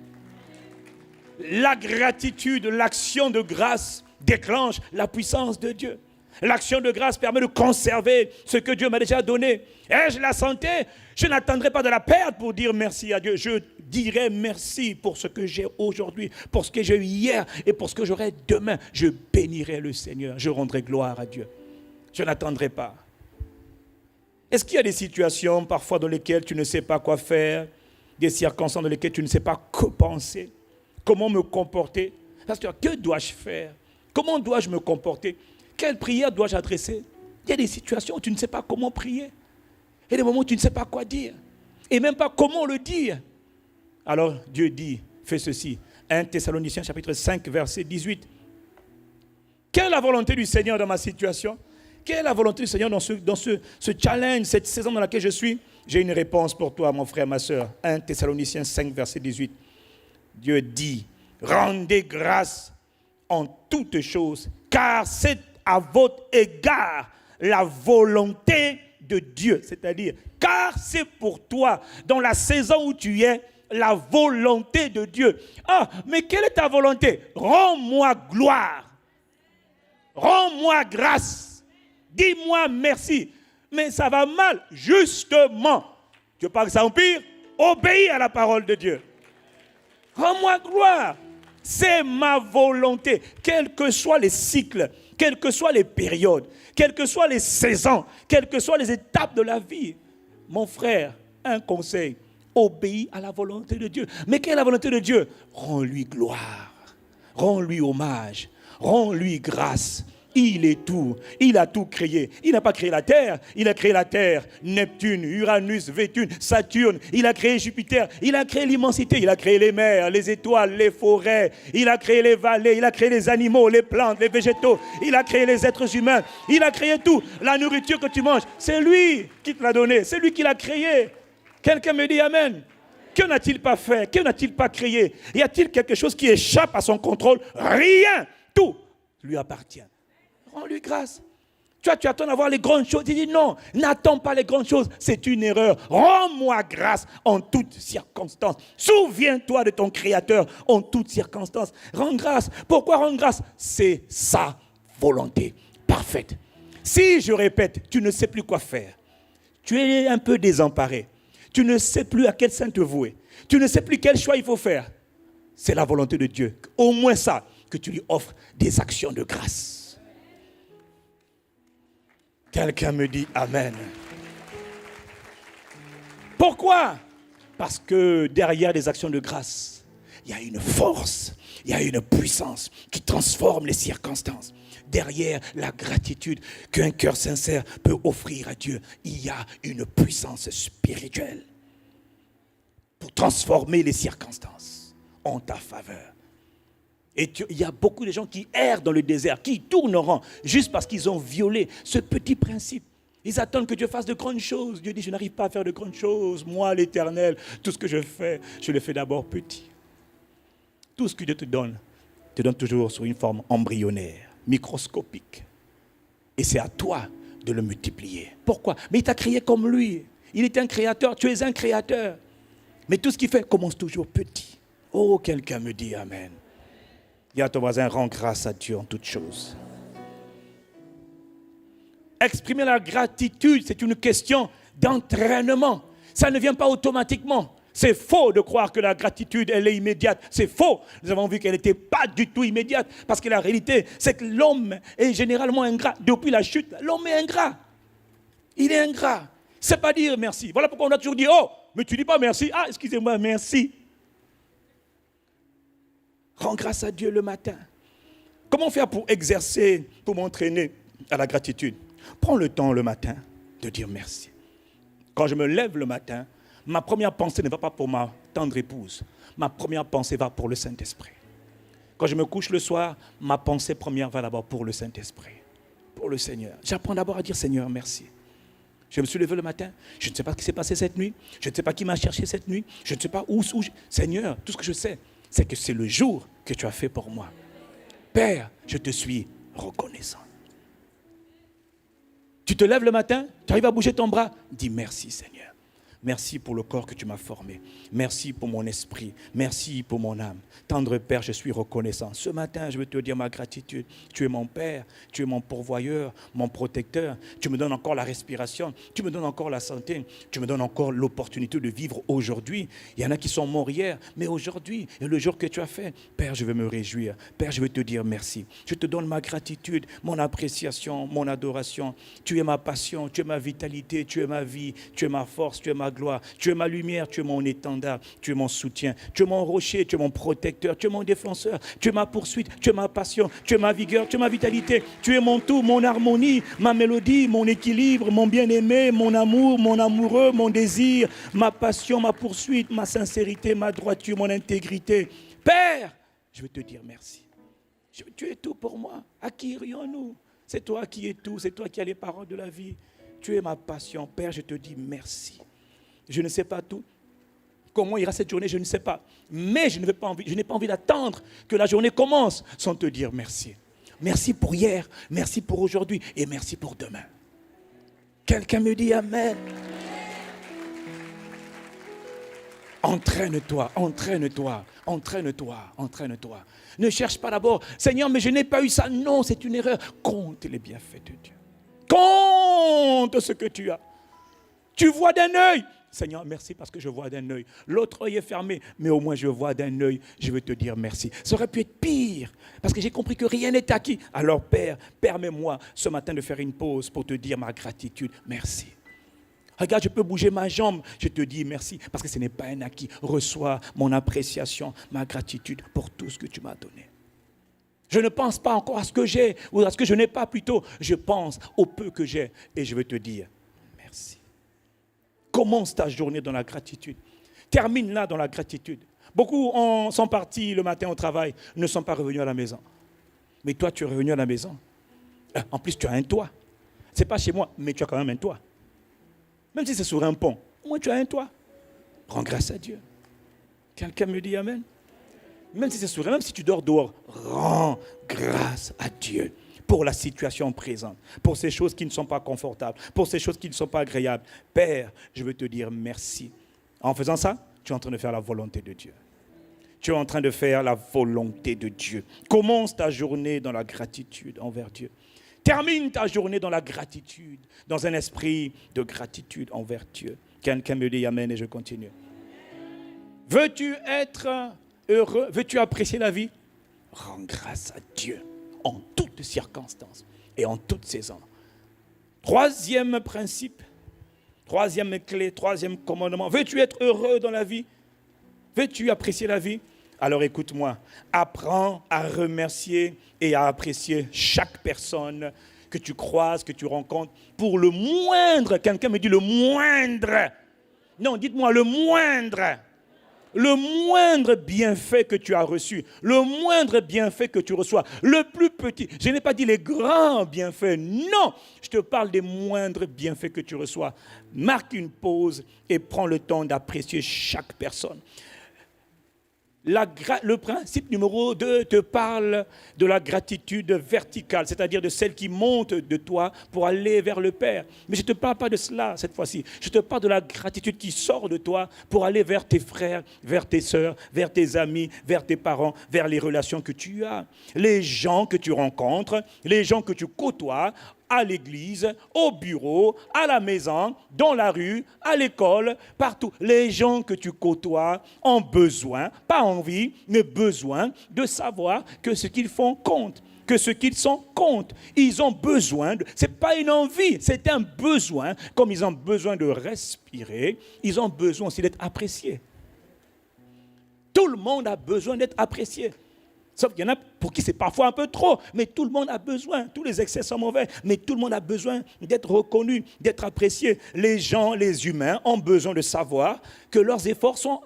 La gratitude, l'action de grâce déclenche la puissance de Dieu. L'action de grâce permet de conserver ce que Dieu m'a déjà donné. Ai-je la santé? Je n'attendrai pas de la perdre pour dire merci à Dieu. Je dirai merci pour ce que j'ai aujourd'hui, pour ce que j'ai eu hier et pour ce que j'aurai demain. Je bénirai le Seigneur. Je rendrai gloire à Dieu. Je n'attendrai pas. Est-ce qu'il y a des situations parfois dans lesquelles tu ne sais pas quoi faire, des circonstances dans lesquelles tu ne sais pas que penser, comment me comporter? Pasteur, que dois-je faire? Comment dois-je me comporter? Quelle prière dois-je adresser? Il y a des situations où tu ne sais pas comment prier. Il y a des moments où tu ne sais pas quoi dire. Et même pas comment le dire. Alors Dieu dit, fais ceci. 1 Thessaloniciens chapitre 5 verset 18. Quelle est la volonté du Seigneur dans ma situation? Quelle est la volonté du Seigneur dans ce challenge, cette saison dans laquelle je suis? J'ai une réponse pour toi, mon frère, ma soeur. 1 Thessaloniciens 5, verset 18. Dieu dit, rendez grâce en toutes choses, car c'est à votre égard la volonté de Dieu. C'est-à-dire, car c'est pour toi, dans la saison où tu es, la volonté de Dieu. Ah, mais quelle est ta volonté? Rends-moi gloire. Rends-moi grâce. Dis-moi merci. Mais ça va mal. Justement, tu veux pas que ça empire? Obéis à la parole de Dieu. Rends-moi gloire. C'est ma volonté. Quels que soient les cycles, quelles que soient les périodes, quelles que soient les saisons, quelles que soient les étapes de la vie. Mon frère, un conseil. Obéis à la volonté de Dieu. Mais quelle est la volonté de Dieu? Rends-lui gloire. Rends-lui hommage. Rends-lui grâce. Il est tout. Il a tout créé. Il n'a pas créé la Terre. Il a créé la Terre, Neptune, Uranus, Vénus, Saturne. Il a créé Jupiter. Il a créé l'immensité. Il a créé les mers, les étoiles, les forêts. Il a créé les vallées. Il a créé les animaux, les plantes, les végétaux. Il a créé les êtres humains. Il a créé tout. La nourriture que tu manges, c'est lui qui te l'a donné. C'est lui qui l'a créé. Quelqu'un me dit Amen. Que n'a-t-il pas fait? Que n'a-t-il pas créé? Y a-t-il quelque chose qui échappe à son contrôle? Rien. Tout lui appartient. Rends-lui grâce. Tu attends d'avoir les grandes choses. Il dit non, n'attends pas les grandes choses. C'est une erreur. Rends-moi grâce en toutes circonstances. Souviens-toi de ton Créateur en toutes circonstances. Rends grâce. Pourquoi rendre grâce? C'est sa volonté parfaite. Si, je répète, tu ne sais plus quoi faire, tu es un peu désemparé, tu ne sais plus à quel saint te vouer, tu ne sais plus quel choix il faut faire, c'est la volonté de Dieu. Au moins ça, que tu lui offres des actions de grâce. Quelqu'un me dit Amen. Pourquoi? Parce que derrière les actions de grâce, il y a une force, il y a une puissance qui transforme les circonstances. Derrière la gratitude qu'un cœur sincère peut offrir à Dieu, il y a une puissance spirituelle pour transformer les circonstances en ta faveur. Et il y a beaucoup de gens qui errent dans le désert, qui tournent en rond, juste parce qu'ils ont violé ce petit principe. Ils attendent que Dieu fasse de grandes choses. Dieu dit, je n'arrive pas à faire de grandes choses. Moi, l'Éternel, tout ce que je le fais d'abord petit. Tout ce que Dieu te donne toujours sous une forme embryonnaire, microscopique. Et c'est à toi de le multiplier. Pourquoi? Mais il t'a créé comme lui. Il est un créateur, tu es un créateur. Mais tout ce qu'il fait commence toujours petit. Oh, quelqu'un me dit Amen. Dis à ton voisin, rends grâce à Dieu en toutes choses. Exprimer la gratitude, c'est une question d'entraînement. Ça ne vient pas automatiquement. C'est faux de croire que la gratitude, elle est immédiate. C'est faux. Nous avons vu qu'elle n'était pas du tout immédiate. Parce que la réalité, c'est que l'homme est généralement ingrat. Depuis la chute, l'homme est ingrat. Il est ingrat. C'est pas dire merci. Voilà pourquoi on a toujours dit, oh, mais tu dis pas merci. Ah, excusez-moi, merci. Rends grâce à Dieu le matin. Comment faire pour exercer, pour m'entraîner à la gratitude? Prends le temps le matin de dire merci. Quand je me lève le matin, ma première pensée ne va pas pour ma tendre épouse. Ma première pensée va pour le Saint-Esprit. Quand je me couche le soir, ma pensée première va d'abord pour le Saint-Esprit, pour le Seigneur. J'apprends d'abord à dire Seigneur, merci. Je me suis levé le matin, je ne sais pas ce qui s'est passé cette nuit, je ne sais pas qui m'a cherché cette nuit, je ne sais pas où. Seigneur, tout ce que je sais, c'est que c'est le jour que tu as fait pour moi. Père, je te suis reconnaissant. Tu te lèves le matin, tu arrives à bouger ton bras, dis merci Seigneur. Merci pour le corps que tu m'as formé. Merci pour mon esprit. Merci pour mon âme. Tendre Père, je suis reconnaissant. Ce matin, je veux te dire ma gratitude. Tu es mon Père, tu es mon pourvoyeur, mon protecteur. Tu me donnes encore la respiration. Tu me donnes encore la santé. Tu me donnes encore l'opportunité de vivre aujourd'hui. Il y en a qui sont morts hier, mais aujourd'hui, le jour que tu as fait, Père, je veux me réjouir. Père, je veux te dire merci. Je te donne ma gratitude, mon appréciation, mon adoration. Tu es ma passion, tu es ma vitalité, tu es ma vie, tu es ma force, tu es ma gloire, tu es ma lumière, tu es mon étendard, tu es mon soutien, tu es mon rocher, tu es mon protecteur, tu es mon défenseur, tu es ma poursuite, tu es ma passion, tu es ma vigueur, tu es ma vitalité, tu es mon tout, mon harmonie, ma mélodie, mon équilibre, mon bien-aimé, mon amour, mon amoureux, mon désir, ma passion, ma poursuite, ma sincérité, ma droiture, mon intégrité. Père, je veux te dire merci. Tu es tout pour moi. À qui irions-nous? C'est toi qui es tout, c'est toi qui as les paroles de la vie. Tu es ma passion. Père, je te dis merci. Je ne sais pas tout. Comment ira cette journée, je ne sais pas. Mais je n'ai pas envie d'attendre que la journée commence sans te dire merci. Merci pour hier, merci pour aujourd'hui et merci pour demain. Quelqu'un me dit Amen. Entraîne-toi, entraîne-toi, entraîne-toi, entraîne-toi. Ne cherche pas d'abord, Seigneur, mais je n'ai pas eu ça. Non, c'est une erreur. Compte les bienfaits de Dieu. Compte ce que tu as. Tu vois d'un œil. Seigneur, merci parce que je vois d'un œil. L'autre œil est fermé, mais au moins je vois d'un œil. Je veux te dire merci. Ça aurait pu être pire, parce que j'ai compris que rien n'est acquis. Alors Père, permets-moi ce matin de faire une pause pour te dire ma gratitude. Merci. Regarde, je peux bouger ma jambe. Je te dis merci, parce que ce n'est pas un acquis. Reçois mon appréciation, ma gratitude pour tout ce que tu m'as donné. Je ne pense pas encore à ce que j'ai, ou à ce que je n'ai pas plutôt. Je pense au peu que j'ai, et je veux te dire merci. Commence ta journée dans la gratitude. Termine-la dans la gratitude. Beaucoup sont partis le matin au travail, ne sont pas revenus à la maison. Mais toi, tu es revenu à la maison. En plus, tu as un toit. Ce n'est pas chez moi, mais tu as quand même un toit. Même si c'est sur un pont, au moins tu as un toit. Rends grâce à Dieu. Quelqu'un me dit Amen. Même si c'est sur un, même si tu dors dehors, rends grâce à Dieu. Pour la situation présente, pour ces choses qui ne sont pas confortables, pour ces choses qui ne sont pas agréables. Père, je veux te dire merci. En faisant ça, tu es en train de faire la volonté de Dieu. Tu es en train de faire la volonté de Dieu. Commence ta journée dans la gratitude envers Dieu. Termine ta journée dans la gratitude, dans un esprit de gratitude envers Dieu. Quelqu'un me dit Amen et je continue. Veux-tu être heureux? Veux-tu apprécier la vie? Rends grâce à Dieu. En toutes circonstances et en toutes saisons. Troisième principe, troisième clé, troisième commandement. Veux-tu être heureux dans la vie? Veux-tu apprécier la vie? Alors écoute-moi, apprends à remercier et à apprécier chaque personne que tu croises, que tu rencontres, pour le moindre. Quelqu'un me dit le moindre. Non, dites-moi le moindre. Le moindre bienfait que tu as reçu, le moindre bienfait que tu reçois, le plus petit. Je n'ai pas dit les grands bienfaits, non. Je te parle des moindres bienfaits que tu reçois. Marque une pause et prends le temps d'apprécier chaque personne. Le principe numéro 2 te parle de la gratitude verticale, c'est-à-dire de celle qui monte de toi pour aller vers le Père. Mais je ne te parle pas de cela cette fois-ci. Je te parle de la gratitude qui sort de toi pour aller vers tes frères, vers tes sœurs, vers tes amis, vers tes parents, vers les relations que tu as. Les gens que tu rencontres, les gens que tu côtoies, à l'église, au bureau, à la maison, dans la rue, à l'école, partout. Les gens que tu côtoies ont besoin, pas envie, mais besoin de savoir que ce qu'ils font compte, que ce qu'ils sont compte. Ils ont besoin, ce n'est pas une envie, c'est un besoin. Comme ils ont besoin de respirer, ils ont besoin aussi d'être appréciés. Tout le monde a besoin d'être apprécié. Sauf qu'il y en a pour qui c'est parfois un peu trop, mais tout le monde a besoin, tous les excès sont mauvais, mais tout le monde a besoin d'être reconnu, d'être apprécié. Les gens, les humains ont besoin de savoir que leurs efforts sont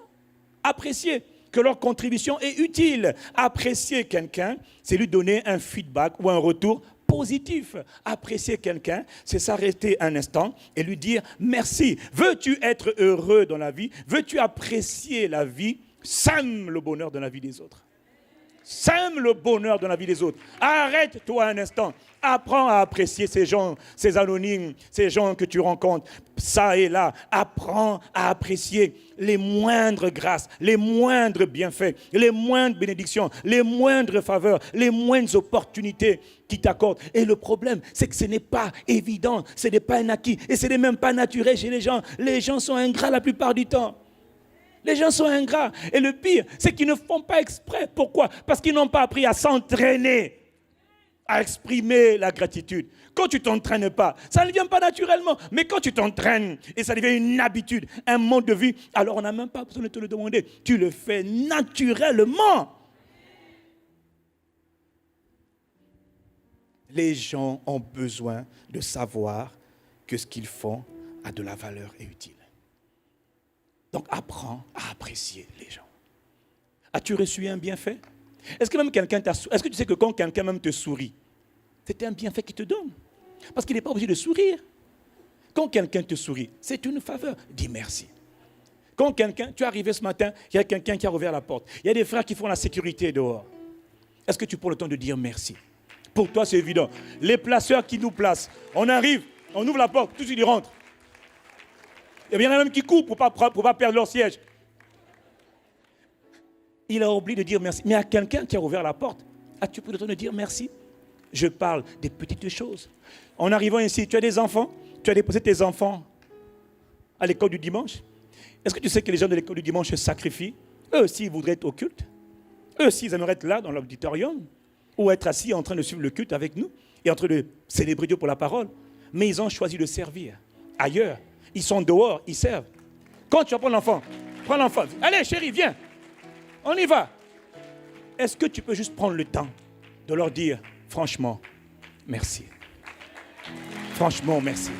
appréciés, que leur contribution est utile. Apprécier quelqu'un, c'est lui donner un feedback ou un retour positif. Apprécier quelqu'un, c'est s'arrêter un instant et lui dire merci. Veux-tu être heureux dans la vie? Veux-tu apprécier la vie? Sème le bonheur dans la vie des autres. Sème le bonheur dans la vie des autres. Arrête-toi un instant. Apprends à apprécier ces gens, ces anonymes, ces gens que tu rencontres, ça et là. Apprends à apprécier les moindres grâces, les moindres bienfaits, les moindres bénédictions, les moindres faveurs, les moindres opportunités qui t'accordent. Et le problème, c'est que ce n'est pas évident, ce n'est pas un acquis, et ce n'est même pas naturel chez les gens. Les gens sont ingrats la plupart du temps. Les gens sont ingrats. Et le pire, c'est qu'ils ne font pas exprès. Pourquoi? Parce qu'ils n'ont pas appris à s'entraîner, à exprimer la gratitude. Quand tu ne t'entraînes pas, ça ne vient pas naturellement. Mais quand tu t'entraînes et ça devient une habitude, un mode de vie, alors on n'a même pas besoin de te le demander. Tu le fais naturellement. Les gens ont besoin de savoir que ce qu'ils font a de la valeur et utile. Donc apprends à apprécier les gens. As-tu reçu un bienfait? Est-ce que même quelqu'un t'a souri? Est-ce que tu sais que quand quelqu'un même te sourit, c'est un bienfait qu'il te donne? Parce qu'il n'est pas obligé de sourire. Quand quelqu'un te sourit, c'est une faveur. Dis merci. Quand quelqu'un, tu es arrivé ce matin, il y a quelqu'un qui a ouvert la porte. Il y a des frères qui font la sécurité dehors. Est-ce que tu prends le temps de dire merci? Pour toi, c'est évident. Les placeurs qui nous placent, on arrive, on ouvre la porte, tout de suite ils rentrent. Et bien, il y en a même qui courent pour ne pas perdre leur siège. Il a oublié de dire merci. Mais à quelqu'un qui a ouvert la porte, as-tu pris le temps de dire merci? Je parle des petites choses. En arrivant ici, tu as des enfants, tu as déposé tes enfants à l'école du dimanche. Est-ce que tu sais que les gens de l'école du dimanche se sacrifient? Eux aussi, ils voudraient être au culte. Eux aussi, ils aimeraient être là, dans l'auditorium, ou être assis en train de suivre le culte avec nous, et en train de célébrer Dieu pour la parole. Mais ils ont choisi de servir ailleurs. Ils sont dehors, ils servent. Quand tu vas prendre l'enfant, prends l'enfant. Allez, chérie, viens. On y va. Est-ce que tu peux juste prendre le temps de leur dire, franchement, merci. Franchement, merci.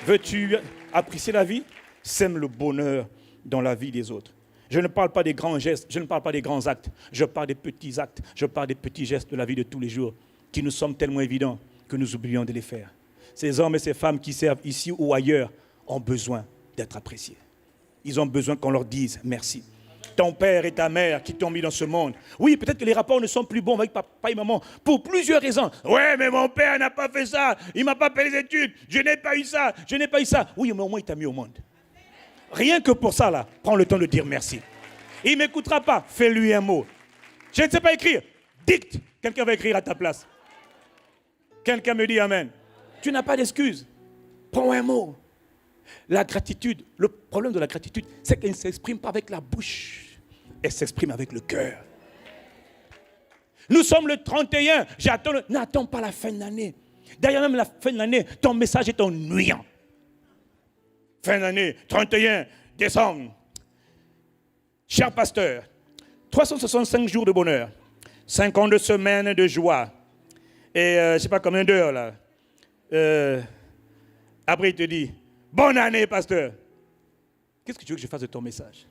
Veux-tu apprécier la vie? Sème le bonheur dans la vie des autres. Je ne parle pas des grands gestes, je ne parle pas des grands actes. Je parle des petits actes, je parle des petits gestes de la vie de tous les jours qui nous semblent tellement évidents que nous oublions de les faire. Ces hommes et ces femmes qui servent ici ou ailleurs ont besoin d'être appréciés. Ils ont besoin qu'on leur dise merci. Ton père et ta mère qui t'ont mis dans ce monde. Oui, peut-être que les rapports ne sont plus bons avec papa et maman pour plusieurs raisons. Ouais, mais mon père n'a pas fait ça. Il ne m'a pas payé les études. Je n'ai pas eu ça. Je n'ai pas eu ça. Oui, mais au moins, il t'a mis au monde. Rien que pour ça, là, prends le temps de dire merci. Il ne m'écoutera pas. Fais-lui un mot. Je ne sais pas écrire. Dicte. Quelqu'un va écrire à ta place. Quelqu'un me dit amen. Tu n'as pas d'excuse. Prends un mot. La gratitude, le problème de la gratitude, c'est qu'elle ne s'exprime pas avec la bouche. Elle s'exprime avec le cœur. Nous sommes le 31. N'attends pas la fin de l'année. D'ailleurs, même la fin de l'année, ton message est ennuyant. Fin d'année, 31 décembre. Cher pasteur, 365 jours de bonheur, 52 semaines de joie, et je ne sais pas combien d'heures là. Après, il te dit, bonne année, pasteur. Qu'est-ce que tu veux que je fasse de ton message?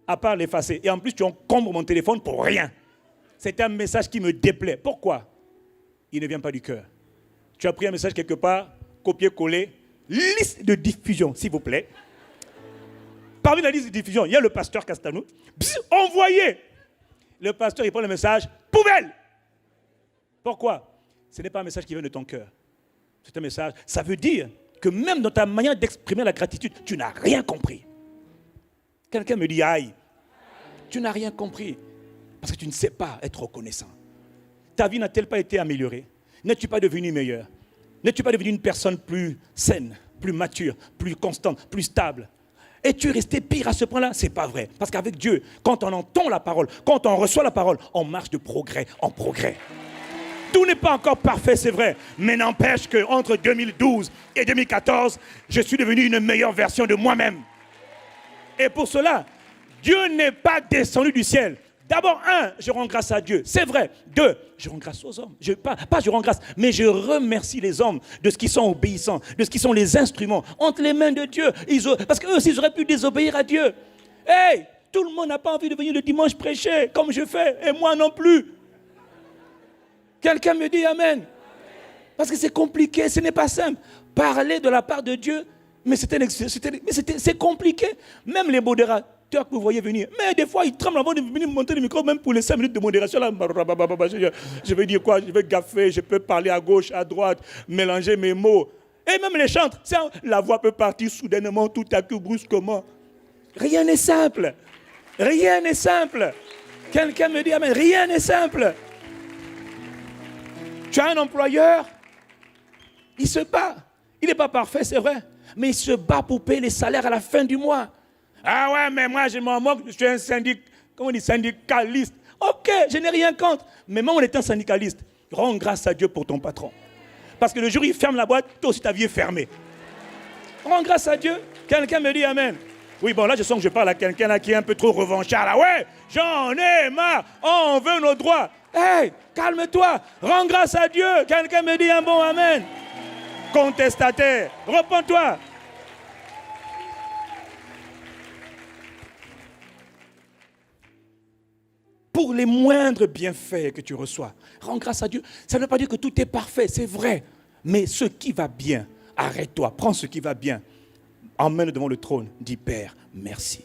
À part l'effacer. Et en plus, tu encombres mon téléphone pour rien. C'est un message qui me déplaît. Pourquoi? Il ne vient pas du cœur. Tu as pris un message quelque part, copier-coller, liste de diffusion, s'il vous plaît. Parmi la liste de diffusion, il y a le pasteur Castanou. Envoyé. Le pasteur, il prend le message, poubelle. Pourquoi? Ce n'est pas un message qui vient de ton cœur. C'est un message, ça veut dire que même dans ta manière d'exprimer la gratitude, tu n'as rien compris. Quelqu'un me dit, aïe, tu n'as rien compris. Parce que tu ne sais pas être reconnaissant. Ta vie n'a-t-elle pas été améliorée? N'es-tu pas devenu meilleur? N'es-tu pas devenu une personne plus saine, plus mature, plus constante, plus stable? Es-tu resté pire à ce point-là? Ce n'est pas vrai. Parce qu'avec Dieu, quand on entend la parole, quand on reçoit la parole, on marche de progrès en progrès. Tout n'est pas encore parfait, c'est vrai. Mais n'empêche qu'entre 2012 et 2014, je suis devenu une meilleure version de moi-même. Et pour cela, Dieu n'est pas descendu du ciel. D'abord, je rends grâce à Dieu. C'est vrai. 2, je rends grâce aux hommes. Pas je rends grâce, mais je remercie les hommes de ce qu'ils sont obéissants, de ce qu'ils sont les instruments entre les mains de Dieu. Parce qu'eux aussi, ils auraient pu désobéir à Dieu. Hey, tout le monde n'a pas envie de venir le dimanche prêcher comme je fais, et moi non plus. Quelqu'un me dit amen. Parce que c'est compliqué, ce n'est pas simple. Parler de la part de Dieu, mais c'est compliqué. Même les modérateurs que vous voyez venir, mais des fois ils tremblent avant de venir monter le micro, même pour les 5 minutes de modération. Là, je vais dire quoi? Je vais gaffer, je peux parler à gauche, à droite, mélanger mes mots. Et même les chantres, la voix peut partir soudainement, tout à coup, brusquement. Rien n'est simple. Rien n'est simple. Quelqu'un me dit amen. Rien n'est simple. Tu as un employeur, il se bat. Il n'est pas parfait, c'est vrai, mais il se bat pour payer les salaires à la fin du mois. Ah ouais, mais moi, je m'en moque, je suis un syndicaliste. Ok, je n'ai rien contre. Mais même en étant syndicaliste, rends grâce à Dieu pour ton patron. Parce que le jour où il ferme la boîte, toi aussi ta vie est fermée. Rends grâce à Dieu. Quelqu'un me dit amen. Oui, bon, là, je sens que je parle à quelqu'un là qui est un peu trop revanchard. Là, ouais, j'en ai marre. On veut nos droits. Hey, calme-toi. Rends grâce à Dieu. Quelqu'un me dit un bon amen. Contestataire, repens-toi. pour les moindres bienfaits que tu reçois. Rends grâce à Dieu. Ça ne veut pas dire que tout est parfait, c'est vrai. Mais ce qui va bien, arrête-toi, prends ce qui va bien. Emmène devant le trône, dis Père, merci.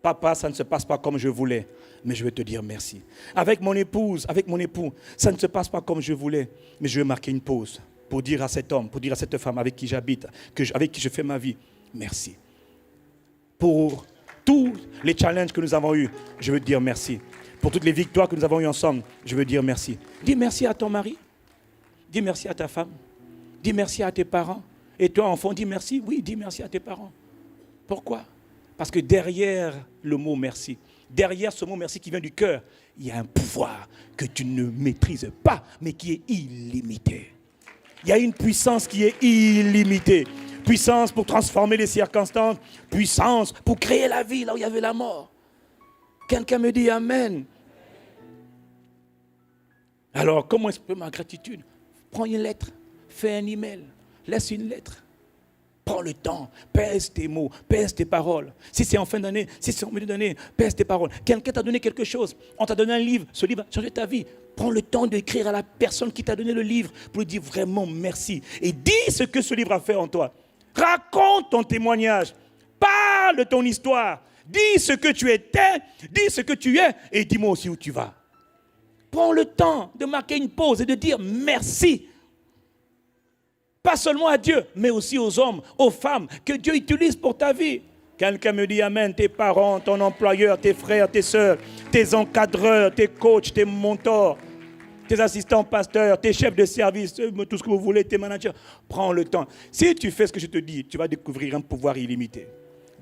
Papa, ça ne se passe pas comme je voulais, mais je vais te dire merci. Avec mon épouse, avec mon époux, ça ne se passe pas comme je voulais, mais je vais marquer une pause pour dire à cet homme, pour dire à cette femme avec qui j'habite, avec qui je fais ma vie, merci. Pour tous les challenges que nous avons eus, je veux dire merci. Pour toutes les victoires que nous avons eues ensemble, je veux dire merci. Dis merci à ton mari, dis merci à ta femme, dis merci à tes parents. Et toi, enfant, dis merci. Oui, dis merci à tes parents. Pourquoi? Parce que derrière le mot merci, derrière ce mot merci qui vient du cœur, il y a un pouvoir que tu ne maîtrises pas, mais qui est illimité. Il y a une puissance qui est illimitée. Puissance pour transformer les circonstances, puissance pour créer la vie là où il y avait la mort. Quelqu'un me dit Amen. Alors, comment exprimer ma gratitude? Prends une lettre, fais un email, laisse une lettre. Prends le temps, pèse tes mots, pèse tes paroles. Si c'est en fin d'année, si c'est en milieu d'année, pèse tes paroles. Quelqu'un t'a donné quelque chose, on t'a donné un livre, ce livre a changé ta vie. Prends le temps d'écrire à la personne qui t'a donné le livre pour lui dire vraiment merci. Et dis ce que ce livre a fait en toi. Raconte ton témoignage, parle de ton histoire, dis ce que tu étais, dis ce que tu es et dis-moi aussi où tu vas. Prends le temps de marquer une pause et de dire merci. Pas seulement à Dieu, mais aussi aux hommes, aux femmes que Dieu utilise pour ta vie. Quelqu'un me dit Amen, tes parents, ton employeur, tes frères, tes soeurs, tes encadreurs, tes coachs, tes mentors, tes assistants pasteurs, tes chefs de service, tout ce que vous voulez, tes managers. Prends le temps. Si tu fais ce que je te dis, tu vas découvrir un pouvoir illimité.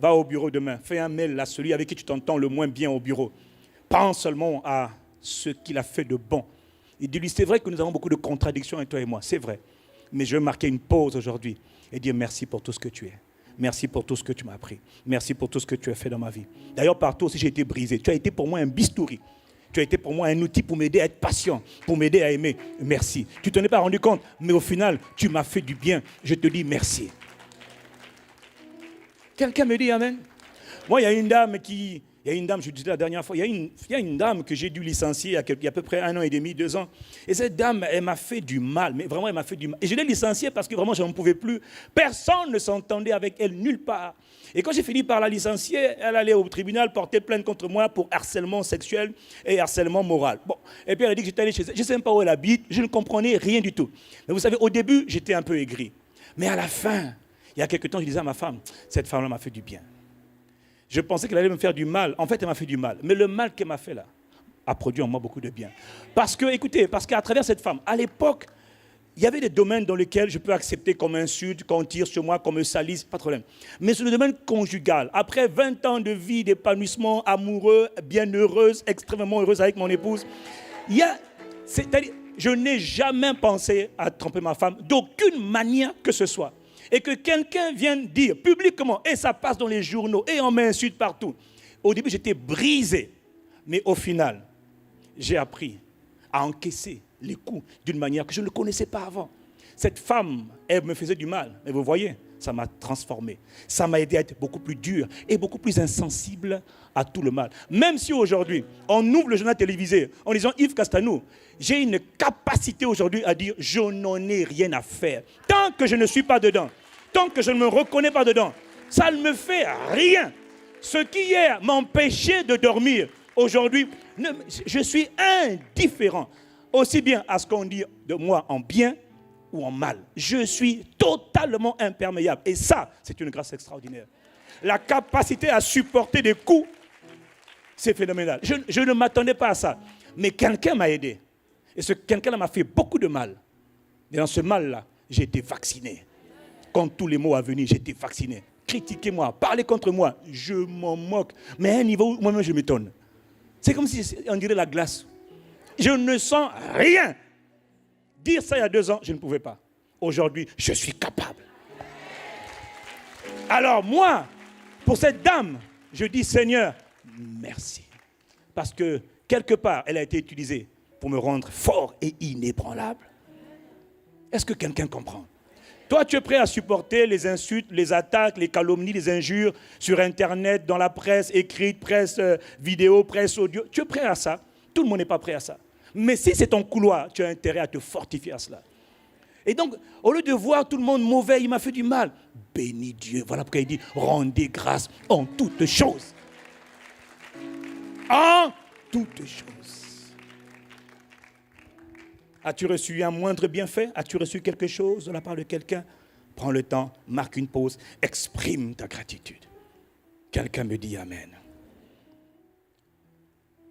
Va au bureau demain, fais un mail à celui avec qui tu t'entends le moins bien au bureau. Pense seulement à ce qu'il a fait de bon. Et dis-lui, c'est vrai que nous avons beaucoup de contradictions avec toi et moi, c'est vrai. Mais je veux marquer une pause aujourd'hui et dire merci pour tout ce que tu es. Merci pour tout ce que tu m'as appris. Merci pour tout ce que tu as fait dans ma vie. D'ailleurs, partout aussi, j'ai été brisé. Tu as été pour moi un bistouri. Tu as été pour moi un outil pour m'aider à être patient, pour m'aider à aimer. Merci. Tu ne t'en es pas rendu compte, mais au final, tu m'as fait du bien. Je te dis merci. Quelqu'un me dit Amen. Moi, il y a une dame, je disais la dernière fois, il y a une dame que j'ai dû licencier il y a à peu près 1 an et demi, 2 ans. Et cette dame, elle m'a fait du mal, mais vraiment, elle m'a fait du mal. Et je l'ai licenciée parce que vraiment, je n'en pouvais plus. Personne ne s'entendait avec elle, nulle part. Et quand j'ai fini par la licencier, elle allait au tribunal porter plainte contre moi pour harcèlement sexuel et harcèlement moral. Bon. Et puis elle a dit que j'étais allé chez elle. Je ne sais même pas où elle habite, je ne comprenais rien du tout. Mais vous savez, au début, j'étais un peu aigri. Mais à la fin, il y a quelque temps, je disais à ma femme, cette femme-là m'a fait du bien. Je pensais qu'elle allait me faire du mal. En fait, elle m'a fait du mal. Mais le mal qu'elle m'a fait là a produit en moi beaucoup de bien. Parce qu'à travers cette femme, à l'époque, il y avait des domaines dans lesquels je peux accepter qu'on m'insulte, qu'on tire sur moi, qu'on me salisse, pas de problème. Mais sur le domaine conjugal, après 20 ans de vie, d'épanouissement amoureux, bien heureuse, extrêmement heureuse avec mon épouse, c'est-à-dire, je n'ai jamais pensé à tromper ma femme d'aucune manière que ce soit. Et que quelqu'un vienne dire publiquement, et ça passe dans les journaux, et on m'insulte partout. Au début, j'étais brisé. Mais au final, j'ai appris à encaisser les coups d'une manière que je ne connaissais pas avant. Cette femme, elle me faisait du mal. Mais vous voyez, ça m'a transformé. Ça m'a aidé à être beaucoup plus dur et beaucoup plus insensible à tout le mal. Même si aujourd'hui, on ouvre le journal télévisé en disant Yves Castanou, j'ai une capacité aujourd'hui à dire je n'en ai rien à faire. Tant que je ne suis pas dedans, tant que je ne me reconnais pas dedans, ça ne me fait rien. Ce qui hier m'empêchait de dormir, aujourd'hui, je suis indifférent. Aussi bien à ce qu'on dit de moi en bien ou en mal. Je suis totalement imperméable. Et ça, c'est une grâce extraordinaire. La capacité à supporter des coups, c'est phénoménal. Je ne m'attendais pas à ça. Mais quelqu'un m'a aidé. Et ce quelqu'un-là m'a fait beaucoup de mal. Et dans ce mal-là, j'ai été vacciné. Quand tous les mots à venir, j'ai été vacciné. Critiquez-moi, parlez contre moi, je m'en moque. Mais à un niveau où moi-même je m'étonne. C'est comme si on dirait la glace. Je ne sens rien. Dire ça il y a 2 ans, je ne pouvais pas. Aujourd'hui, je suis capable. Alors moi, pour cette dame, je dis Seigneur, merci. Parce que quelque part, elle a été utilisée pour me rendre fort et inébranlable. Est-ce que quelqu'un comprend? Toi, tu es prêt à supporter les insultes, les attaques, les calomnies, les injures sur Internet, dans la presse écrite, presse vidéo, presse audio. Tu es prêt à ça? Tout le monde n'est pas prêt à ça. Mais si c'est ton couloir, tu as intérêt à te fortifier à cela. Et donc, au lieu de voir tout le monde mauvais, il m'a fait du mal. Bénis Dieu. Voilà pourquoi il dit, rendez grâce en toutes choses. En toutes choses. As-tu reçu un moindre bienfait? As-tu reçu quelque chose de la part de quelqu'un? Prends le temps, marque une pause, exprime ta gratitude. Quelqu'un me dit Amen.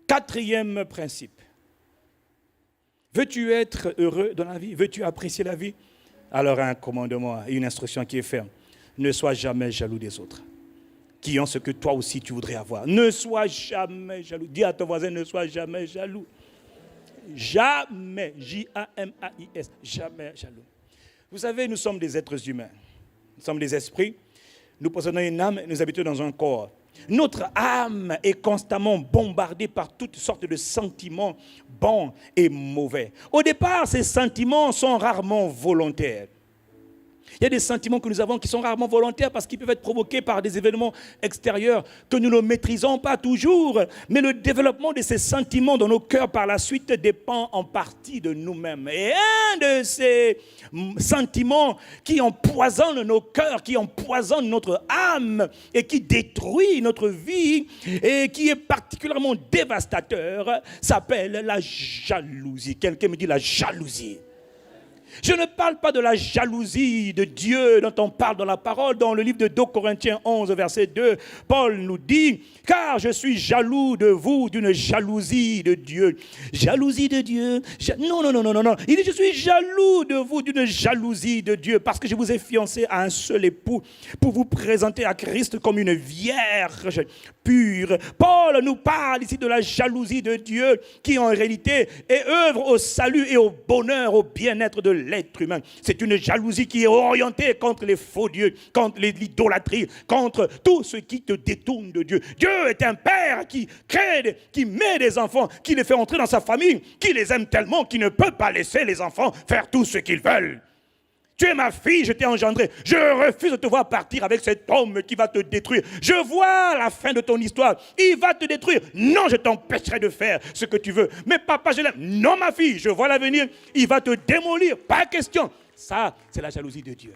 Quatrième principe. Veux-tu être heureux dans la vie? Veux-tu apprécier la vie? Alors un commandement et une instruction qui est ferme. Ne sois jamais jaloux des autres, qui ont ce que toi aussi tu voudrais avoir. Ne sois jamais jaloux. Dis à ton voisin, ne sois jamais jaloux. Jamais, J-A-M-A-I-S, jamais jaloux. Vous savez, nous sommes des êtres humains. Nous sommes des esprits. Nous possédons une âme et nous habitons dans un corps. Notre âme est constamment bombardée par toutes sortes de sentiments bons et mauvais. Au départ, ces sentiments sont rarement volontaires. Il y a des sentiments que nous avons qui sont rarement volontaires parce qu'ils peuvent être provoqués par des événements extérieurs que nous ne maîtrisons pas toujours. Mais le développement de ces sentiments dans nos cœurs par la suite dépend en partie de nous-mêmes. Et un de ces sentiments qui empoisonnent nos cœurs, qui empoisonnent notre âme et qui détruit notre vie et qui est particulièrement dévastateur s'appelle la jalousie. Quelqu'un me dit la jalousie. Je ne parle pas de la jalousie de Dieu dont on parle dans la parole. Dans le livre de 2 Corinthiens 11, verset 2, Paul nous dit « Car je suis jaloux de vous d'une jalousie de Dieu. » Jalousie de Dieu? Non. Il dit « Je suis jaloux de vous d'une jalousie de Dieu parce que je vous ai fiancé à un seul époux pour vous présenter à Christ comme une vierge pure. » Paul nous parle ici de la jalousie de Dieu qui en réalité est œuvre au salut et au bonheur, au bien-être de l'être humain. C'est une jalousie qui est orientée contre les faux dieux, contre l'idolâtrie, contre tout ce qui te détourne de Dieu. Dieu est un père qui crée, qui met des enfants, qui les fait entrer dans sa famille, qui les aime tellement qu'il ne peut pas laisser les enfants faire tout ce qu'ils veulent. Tu es ma fille, je t'ai engendrée. Je refuse de te voir partir avec cet homme qui va te détruire. Je vois la fin de ton histoire. Il va te détruire. Non, je t'empêcherai de faire ce que tu veux. Mais papa, je l'aime. Non, ma fille, je vois l'avenir. Il va te démolir. Pas question. Ça, c'est la jalousie de Dieu.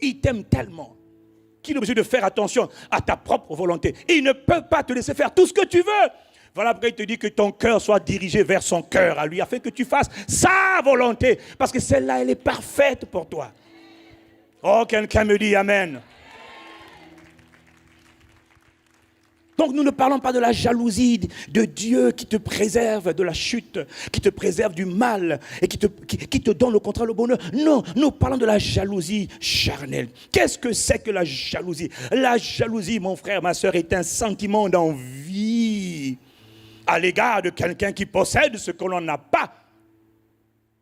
Il t'aime tellement qu'il est obligé de faire attention à ta propre volonté. Il ne peut pas te laisser faire tout ce que tu veux. Voilà pourquoi il te dit que ton cœur soit dirigé vers son cœur à lui, afin que tu fasses sa volonté. Parce que celle-là, elle est parfaite pour toi. Oh, quelqu'un me dit Amen. Donc nous ne parlons pas de la jalousie de Dieu qui te préserve de la chute, qui te préserve du mal et qui te donne au contraire le bonheur. Non, nous parlons de la jalousie charnelle. Qu'est-ce que c'est que la jalousie? La jalousie, mon frère, ma soeur, est un sentiment d'envie à l'égard de quelqu'un qui possède ce que l'on n'a pas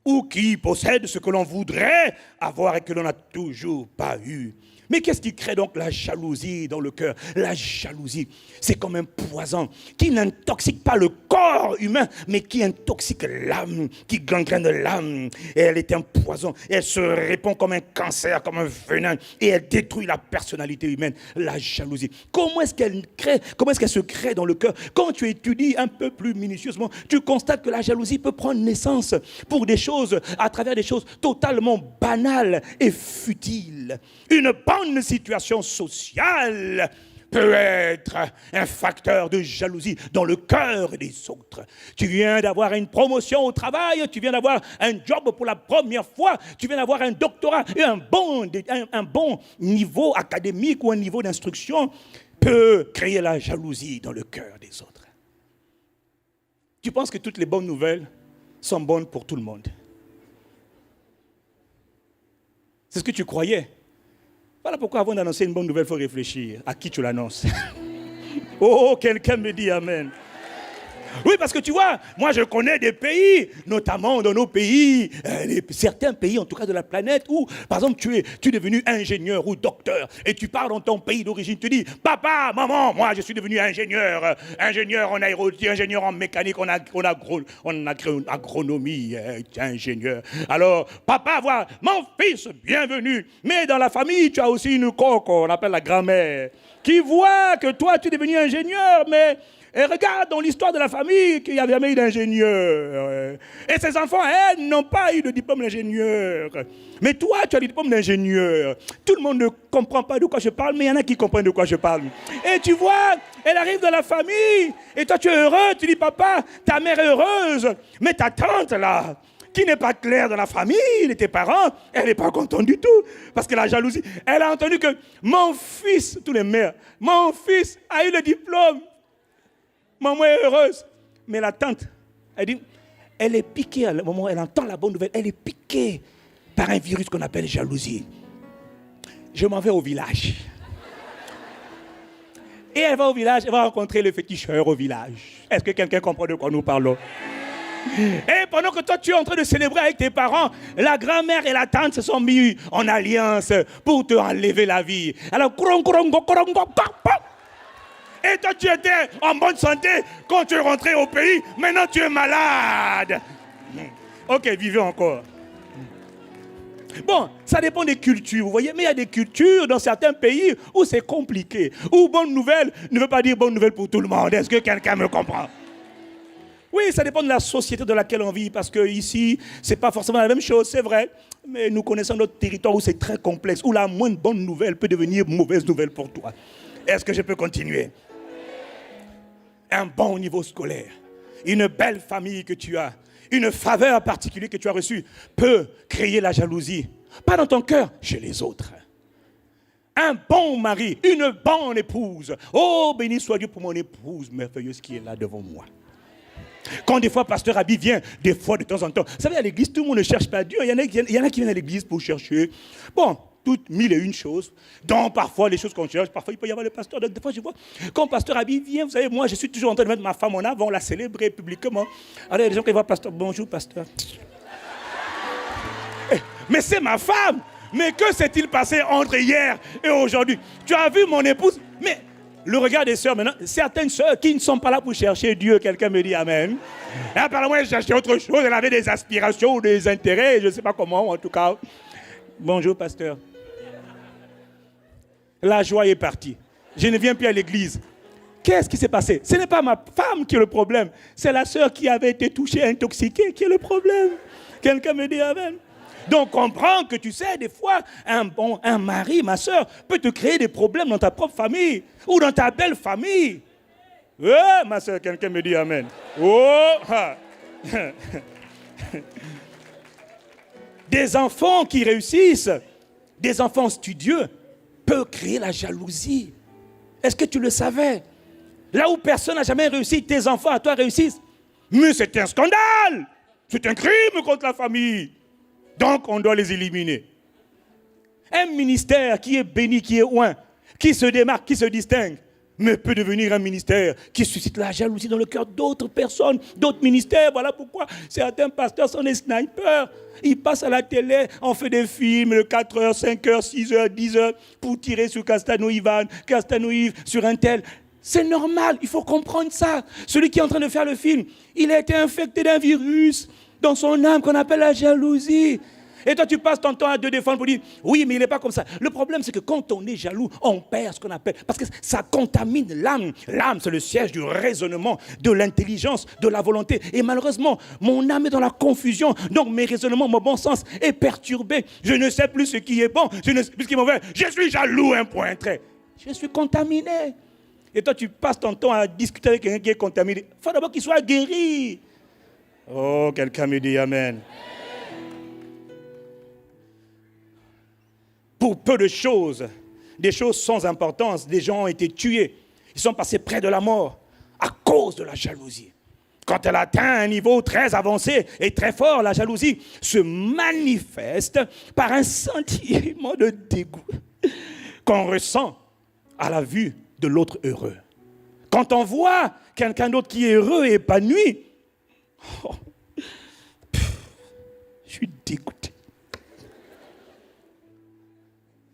ou qui possède ce que l'on voudrait avoir et que l'on n'a toujours pas eu. Mais qu'est-ce qui crée donc la jalousie dans le cœur? La jalousie, c'est comme un poison qui n'intoxique pas le corps humain, mais qui intoxique l'âme, qui gangrène l'âme. Et elle est un poison. Et elle se répand comme un cancer, comme un venin. Et elle détruit la personnalité humaine. La jalousie. Comment est-ce qu'elle crée? Comment est-ce qu'elle se crée dans le cœur? Quand tu étudies un peu plus minutieusement, tu constates que la jalousie peut prendre naissance pour des choses, à travers des choses totalement banales et futiles. Une bonne situation sociale peut être un facteur de jalousie dans le cœur des autres. Tu viens d'avoir une promotion au travail, tu viens d'avoir un job pour la première fois, tu viens d'avoir un doctorat et un bon niveau académique ou un niveau d'instruction peut créer la jalousie dans le cœur des autres. Tu penses que toutes les bonnes nouvelles sont bonnes pour tout le monde? C'est ce que tu croyais. Voilà pourquoi avant d'annoncer une bonne nouvelle, il faut réfléchir à qui tu l'annonces. Oh, quelqu'un me dit Amen. Oui, parce que tu vois, moi je connais des pays, notamment dans nos pays, certains pays en tout cas de la planète où, par exemple, tu es devenu ingénieur ou docteur et tu pars dans ton pays d'origine, tu dis, papa, maman, moi je suis devenu ingénieur en aéronautique, ingénieur en mécanique, on a agronomie, ingénieur. Alors, papa, voilà, mon fils, bienvenue. Mais dans la famille, tu as aussi une coque, on appelle la grand-mère, qui voit que toi tu es devenu ingénieur, mais... Et regarde dans l'histoire de la famille qu'il n'y avait jamais eu d'ingénieur. Et ces enfants, elles, n'ont pas eu de diplôme d'ingénieur. Mais toi, tu as le diplôme d'ingénieur. Tout le monde ne comprend pas de quoi je parle, mais il y en a qui comprennent de quoi je parle. Et tu vois, elle arrive dans la famille, et toi tu es heureux, tu dis, papa, ta mère est heureuse, mais ta tante là, qui n'est pas claire dans la famille, de tes parents, elle n'est pas contente du tout, parce que la jalousie, elle a entendu que mon fils, tous les mères, mon fils a eu le diplôme. Maman est heureuse. Mais la tante, elle dit, elle est piquée, à le moment où elle entend la bonne nouvelle, elle est piquée par un virus qu'on appelle jalousie. Je m'en vais au village. Et elle va au village, elle va rencontrer le féticheur au village. Est-ce que quelqu'un comprend de quoi nous parlons? Et pendant que toi tu es en train de célébrer avec tes parents, la grand-mère et la tante se sont mis en alliance pour te enlever la vie. Alors, et toi, tu étais en bonne santé quand tu es rentré au pays. Maintenant, tu es malade. Ok, vivez encore. Bon, ça dépend des cultures, vous voyez. Mais il y a des cultures dans certains pays où c'est compliqué. Où bonne nouvelle ne veut pas dire bonne nouvelle pour tout le monde. Est-ce que quelqu'un me comprend? Oui, ça dépend de la société dans laquelle on vit. Parce qu'ici, ce n'est pas forcément la même chose, c'est vrai. Mais nous connaissons notre territoire où c'est très complexe. Où la moindre bonne nouvelle peut devenir mauvaise nouvelle pour toi. Est-ce que je peux continuer? Un bon niveau scolaire, une belle famille que tu as, une faveur particulière que tu as reçue peut créer la jalousie. Pas dans ton cœur, chez les autres. Un bon mari, une bonne épouse. Oh, béni soit Dieu pour mon épouse merveilleuse qui est là devant moi. Quand des fois, pasteur Abi vient, des fois de temps en temps. Vous savez, à l'église, tout le monde ne cherche pas Dieu. Il y en a qui viennent à l'église pour chercher. Bon. Toutes mille et une choses, dont parfois les choses qu'on cherche, parfois il peut y avoir le pasteur. Donc des fois je vois, quand pasteur Abi vient, vous savez, moi je suis toujours en train de mettre ma femme en avant, la célébrer publiquement. Alors il y a des gens qui voient pasteur, bonjour pasteur. Mais c'est ma femme. Mais que s'est-il passé entre hier et aujourd'hui? Tu as vu mon épouse? Mais le regard des sœurs maintenant, certaines sœurs qui ne sont pas là pour chercher Dieu, quelqu'un me dit amen. Et apparemment elle cherchait autre chose, elle avait des aspirations ou des intérêts, je ne sais pas comment en tout cas. Bonjour pasteur. La joie est partie. Je ne viens plus à l'église. Qu'est-ce qui s'est passé? Ce n'est pas ma femme qui est le problème. C'est la sœur qui avait été touchée, intoxiquée qui est le problème. Quelqu'un me dit amen. Donc comprends que tu sais, des fois, un mari, ma sœur, peut te créer des problèmes dans ta propre famille ou dans ta belle famille. Oh, ma sœur, quelqu'un me dit amen. Oh, des enfants qui réussissent, des enfants studieux, peut créer la jalousie. Est-ce que tu le savais? Là où personne n'a jamais réussi, tes enfants à toi réussissent. Mais c'est un scandale. C'est un crime contre la famille. Donc on doit les éliminer. Un ministère qui est béni, qui est oint, qui se démarque, qui se distingue, mais peut devenir un ministère qui suscite la jalousie dans le cœur d'autres personnes, d'autres ministères. Voilà pourquoi certains pasteurs sont des snipers. Ils passent à la télé, on fait des films de 4h, 5h, 6h, 10h pour tirer sur Castano Ivan, Castano Yves, sur un tel. C'est normal, il faut comprendre ça. Celui qui est en train de faire le film, il a été infecté d'un virus dans son âme qu'on appelle la jalousie. Et toi, tu passes ton temps à te défendre pour dire, oui, mais il n'est pas comme ça. Le problème, c'est que quand on est jaloux, on perd ce qu'on appelle, parce que ça contamine l'âme. L'âme, c'est le siège du raisonnement, de l'intelligence, de la volonté. Et malheureusement, mon âme est dans la confusion. Donc, mes raisonnements, mon bon sens est perturbé. Je ne sais plus ce qui est bon, je ne sais plus ce qui est mauvais. Je suis jaloux, un point trait. Je suis contaminé. Et toi, tu passes ton temps à discuter avec quelqu'un qui est contaminé. Il faut d'abord qu'il soit guéri. Oh, quelqu'un me dit amen. Pour peu de choses, des choses sans importance, des gens ont été tués. Ils sont passés près de la mort à cause de la jalousie. Quand elle atteint un niveau très avancé et très fort, la jalousie se manifeste par un sentiment de dégoût qu'on ressent à la vue de l'autre heureux. Quand on voit quelqu'un d'autre qui est heureux et épanoui. Oh. Je suis dégoûté.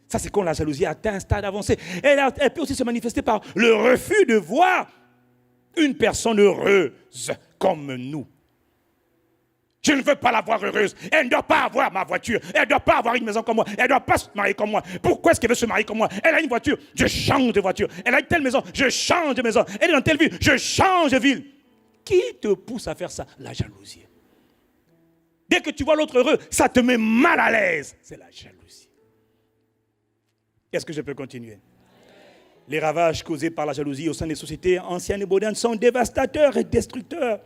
Ça, c'est quand la jalousie atteint un stade avancé. Elle peut aussi se manifester par le refus de voir une personne heureuse comme nous. Je ne veux pas la voir heureuse. Elle ne doit pas avoir ma voiture. Elle ne doit pas avoir une maison comme moi. Elle ne doit pas se marier comme moi. Pourquoi est-ce qu'elle veut se marier comme moi? Elle a une voiture, je change de voiture. Elle a une telle maison, je change de maison. Elle est dans telle ville, je change de ville. Qui te pousse à faire ça? La jalousie. Dès que tu vois l'autre heureux, ça te met mal à l'aise. C'est la jalousie. Est-ce que je peux continuer? Les ravages causés par la jalousie au sein des sociétés anciennes et modernes sont dévastateurs et destructeurs.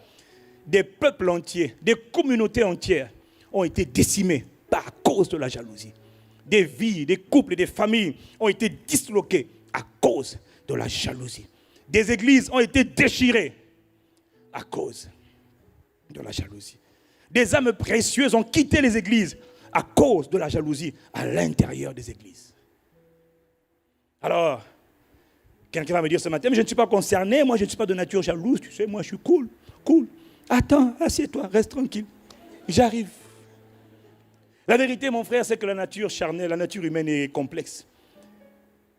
Des peuples entiers, des communautés entières ont été décimées à cause de la jalousie. Des vies, des couples et des familles ont été disloquées à cause de la jalousie. Des églises ont été déchirées à cause de la jalousie. Des âmes précieuses ont quitté les églises à cause de la jalousie à l'intérieur des églises. Alors, quelqu'un va me dire ce matin, mais je ne suis pas concerné, moi je ne suis pas de nature jalouse, tu sais, moi je suis cool. Attends, assieds-toi, reste tranquille. J'arrive. La vérité, mon frère, c'est que la nature charnelle, la nature humaine est complexe.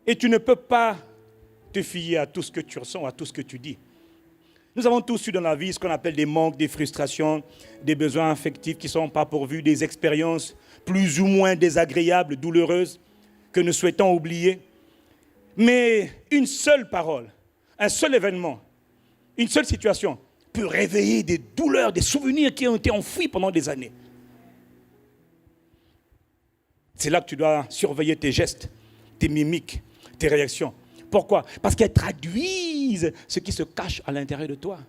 Et tu ne peux pas te fier à tout ce que tu ressens, à tout ce que tu dis. Nous avons tous eu dans la vie ce qu'on appelle des manques, des frustrations, des besoins affectifs qui ne sont pas pourvus, des expériences plus ou moins désagréables, douloureuses, que nous souhaitons oublier. Mais une seule parole, un seul événement, une seule situation peut réveiller des douleurs, des souvenirs qui ont été enfouis pendant des années. C'est là que tu dois surveiller tes gestes, tes mimiques, tes réactions. Pourquoi? Parce qu'elles traduisent ce qui se cache à l'intérieur de toi.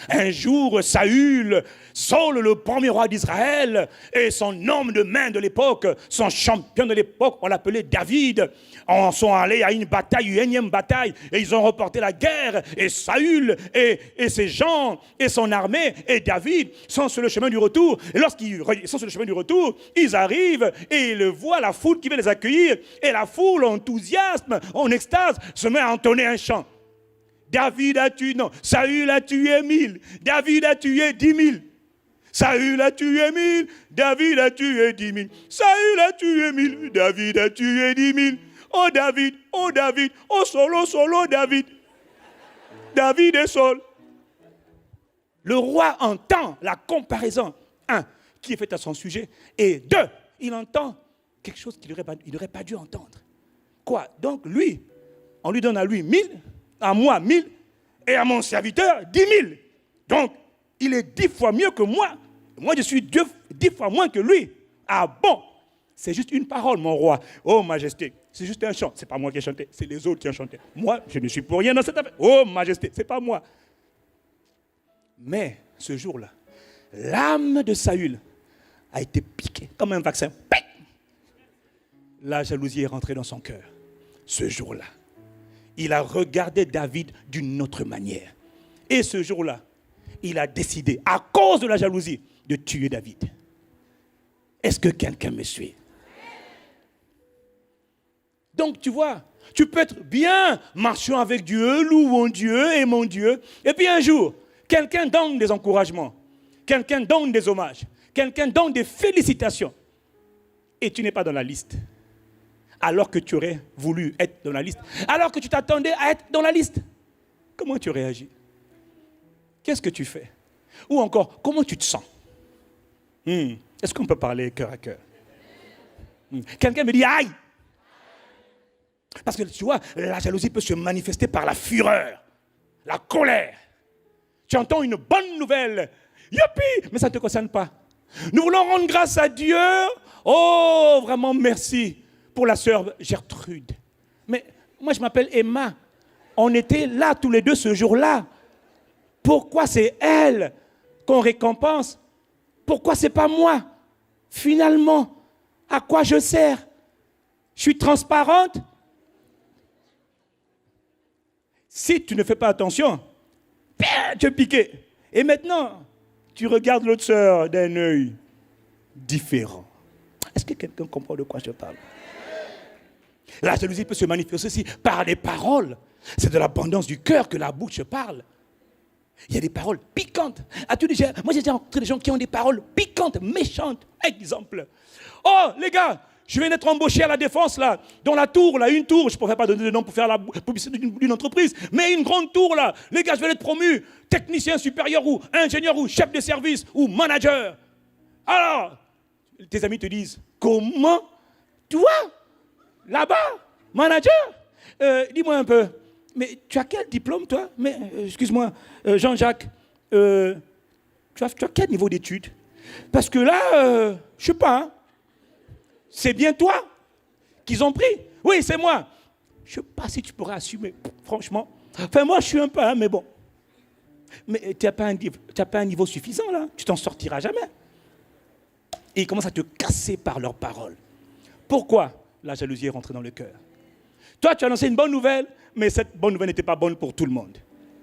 Un jour, Saül, Saul, le premier roi d'Israël, et son homme de main de l'époque, son champion de l'époque, on l'appelait David, en sont allés à une bataille, une énième bataille, et ils ont remporté la guerre, et Saül et ses gens, et son armée, et David sont sur le chemin du retour. Et lorsqu'ils sont sur le chemin du retour, ils arrivent, et ils voient la foule qui vient les accueillir, et la foule, en enthousiasme, en extase, se met à entonner un chant. Saül a tué 1000, David a tué 10 000. Saül a tué 1000, David a tué 10 000. Saül a tué 1000, David a tué 10 000. Oh David, oh solo, David. David et Saul. Le roi entend la comparaison, qui est faite à son sujet, et 2, il entend quelque chose qu'il n'aurait pas dû entendre. Quoi? Donc lui, on lui donne à lui 1000, à moi 1000, et à mon serviteur 10 000. Donc, il est 10 fois mieux que moi. Moi, je suis 10 fois moins que lui. Ah bon? C'est juste une parole, mon roi. Oh, majesté, c'est juste un chant. C'est pas moi qui ai chanté, c'est les autres qui ont chanté. Moi, je ne suis pour rien dans cette affaire. Oh, majesté, c'est pas moi. Mais, ce jour-là, l'âme de Saül a été piquée comme un vaccin. La jalousie est rentrée dans son cœur. Ce jour-là, il a regardé David d'une autre manière. Et ce jour-là, il a décidé, à cause de la jalousie, de tuer David. Est-ce que quelqu'un me suit? Donc, tu vois, tu peux être bien marchant avec Dieu, louant Dieu, aimant Dieu. Et puis un jour, quelqu'un donne des encouragements, quelqu'un donne des hommages, quelqu'un donne des félicitations. Et tu n'es pas dans la liste. Alors que tu aurais voulu être dans la liste, alors que tu t'attendais à être dans la liste. Comment tu réagis? Qu'est-ce que tu fais? Ou encore, comment tu te sens? Est-ce qu'on peut parler cœur à cœur? Quelqu'un me dit aïe! Parce que tu vois, la jalousie peut se manifester par la fureur, la colère. Tu entends une bonne nouvelle, youpi, mais ça ne te concerne pas. Nous voulons rendre grâce à Dieu. Oh, vraiment merci pour la sœur Gertrude. Mais moi, je m'appelle Emma. On était là tous les deux ce jour-là. Pourquoi c'est elle qu'on récompense? Pourquoi c'est pas moi? Finalement, à quoi je sers? Je suis transparente? Si tu ne fais pas attention, tu es piqué. Et maintenant, tu regardes l'autre sœur d'un œil différent. Est-ce que quelqu'un comprend de quoi je parle? La jalousie peut se manifester aussi par des paroles. C'est de l'abondance du cœur que la bouche parle. Il y a des paroles piquantes. As-tu déjà, moi j'ai déjà rencontré des gens qui ont des paroles piquantes, méchantes. Exemple. Oh les gars, je viens d'être embauché à la Défense là, dans la tour là, une tour. Je ne pourrais pas donner de nom pour faire la publicité d'une entreprise, mais une grande tour là. Les gars, je vais être promu technicien supérieur ou ingénieur ou chef de service ou manager. Alors, tes amis te disent, comment? Toi, là-bas, manager? Dis-moi un peu. Mais tu as quel diplôme, toi? Mais, excuse-moi, Jean-Jacques, tu as quel niveau d'études? Parce que là, je ne sais pas, hein? C'est bien toi qu'ils ont pris? Oui, c'est moi. Je ne sais pas si tu pourras assumer, franchement. Enfin, moi, je suis un peu, hein, mais bon. Mais tu n'as pas un niveau suffisant, là. Tu t'en sortiras jamais. Et ils commencent à te casser par leurs paroles. Pourquoi la jalousie est rentrée dans le cœur? Toi, tu as annoncé une bonne nouvelle, mais cette bonne nouvelle n'était pas bonne pour tout le monde.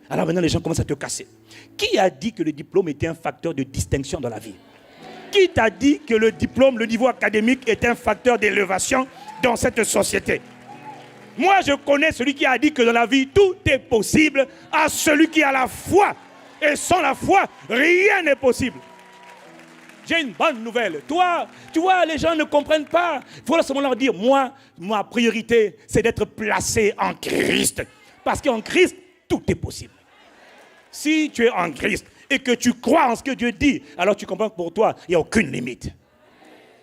Alors maintenant, les gens commencent à te casser. Qui a dit que le diplôme était un facteur de distinction dans la vie? Qui t'a dit que le diplôme, le niveau académique est un facteur d'élévation dans cette société? Moi, je connais celui qui a dit que dans la vie, tout est possible à celui qui a la foi. Et sans la foi, rien n'est possible. J'ai une bonne nouvelle. Toi, tu vois, les gens ne comprennent pas. Il faut seulement leur dire, moi, ma priorité, c'est d'être placé en Christ. Parce qu'en Christ, tout est possible. Si tu es en Christ et que tu crois en ce que Dieu dit, alors tu comprends que pour toi, il n'y a aucune limite.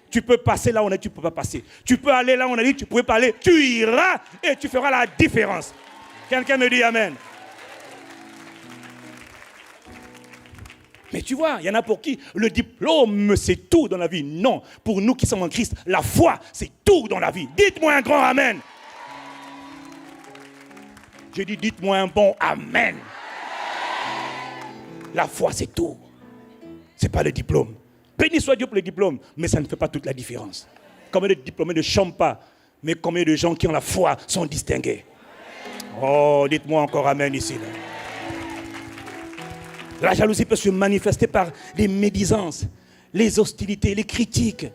Tu peux passer là où on a dit, tu ne peux pas passer. Tu peux aller là où on a dit, tu ne pouvais pas aller. Tu iras et tu feras la différence. Quelqu'un me dit Amen. Mais tu vois, il y en a pour qui le diplôme, c'est tout dans la vie. Non, pour nous qui sommes en Christ, la foi, c'est tout dans la vie. Dites-moi un grand Amen. Je dis, dites-moi un bon Amen. La foi, c'est tout. Ce n'est pas le diplôme. Béni soit Dieu pour le diplôme, mais ça ne fait pas toute la différence. Combien de diplômés ne chantent pas, mais combien de gens qui ont la foi sont distingués? Oh, dites-moi encore Amen ici. Là. La jalousie peut se manifester par les médisances, les hostilités, les critiques.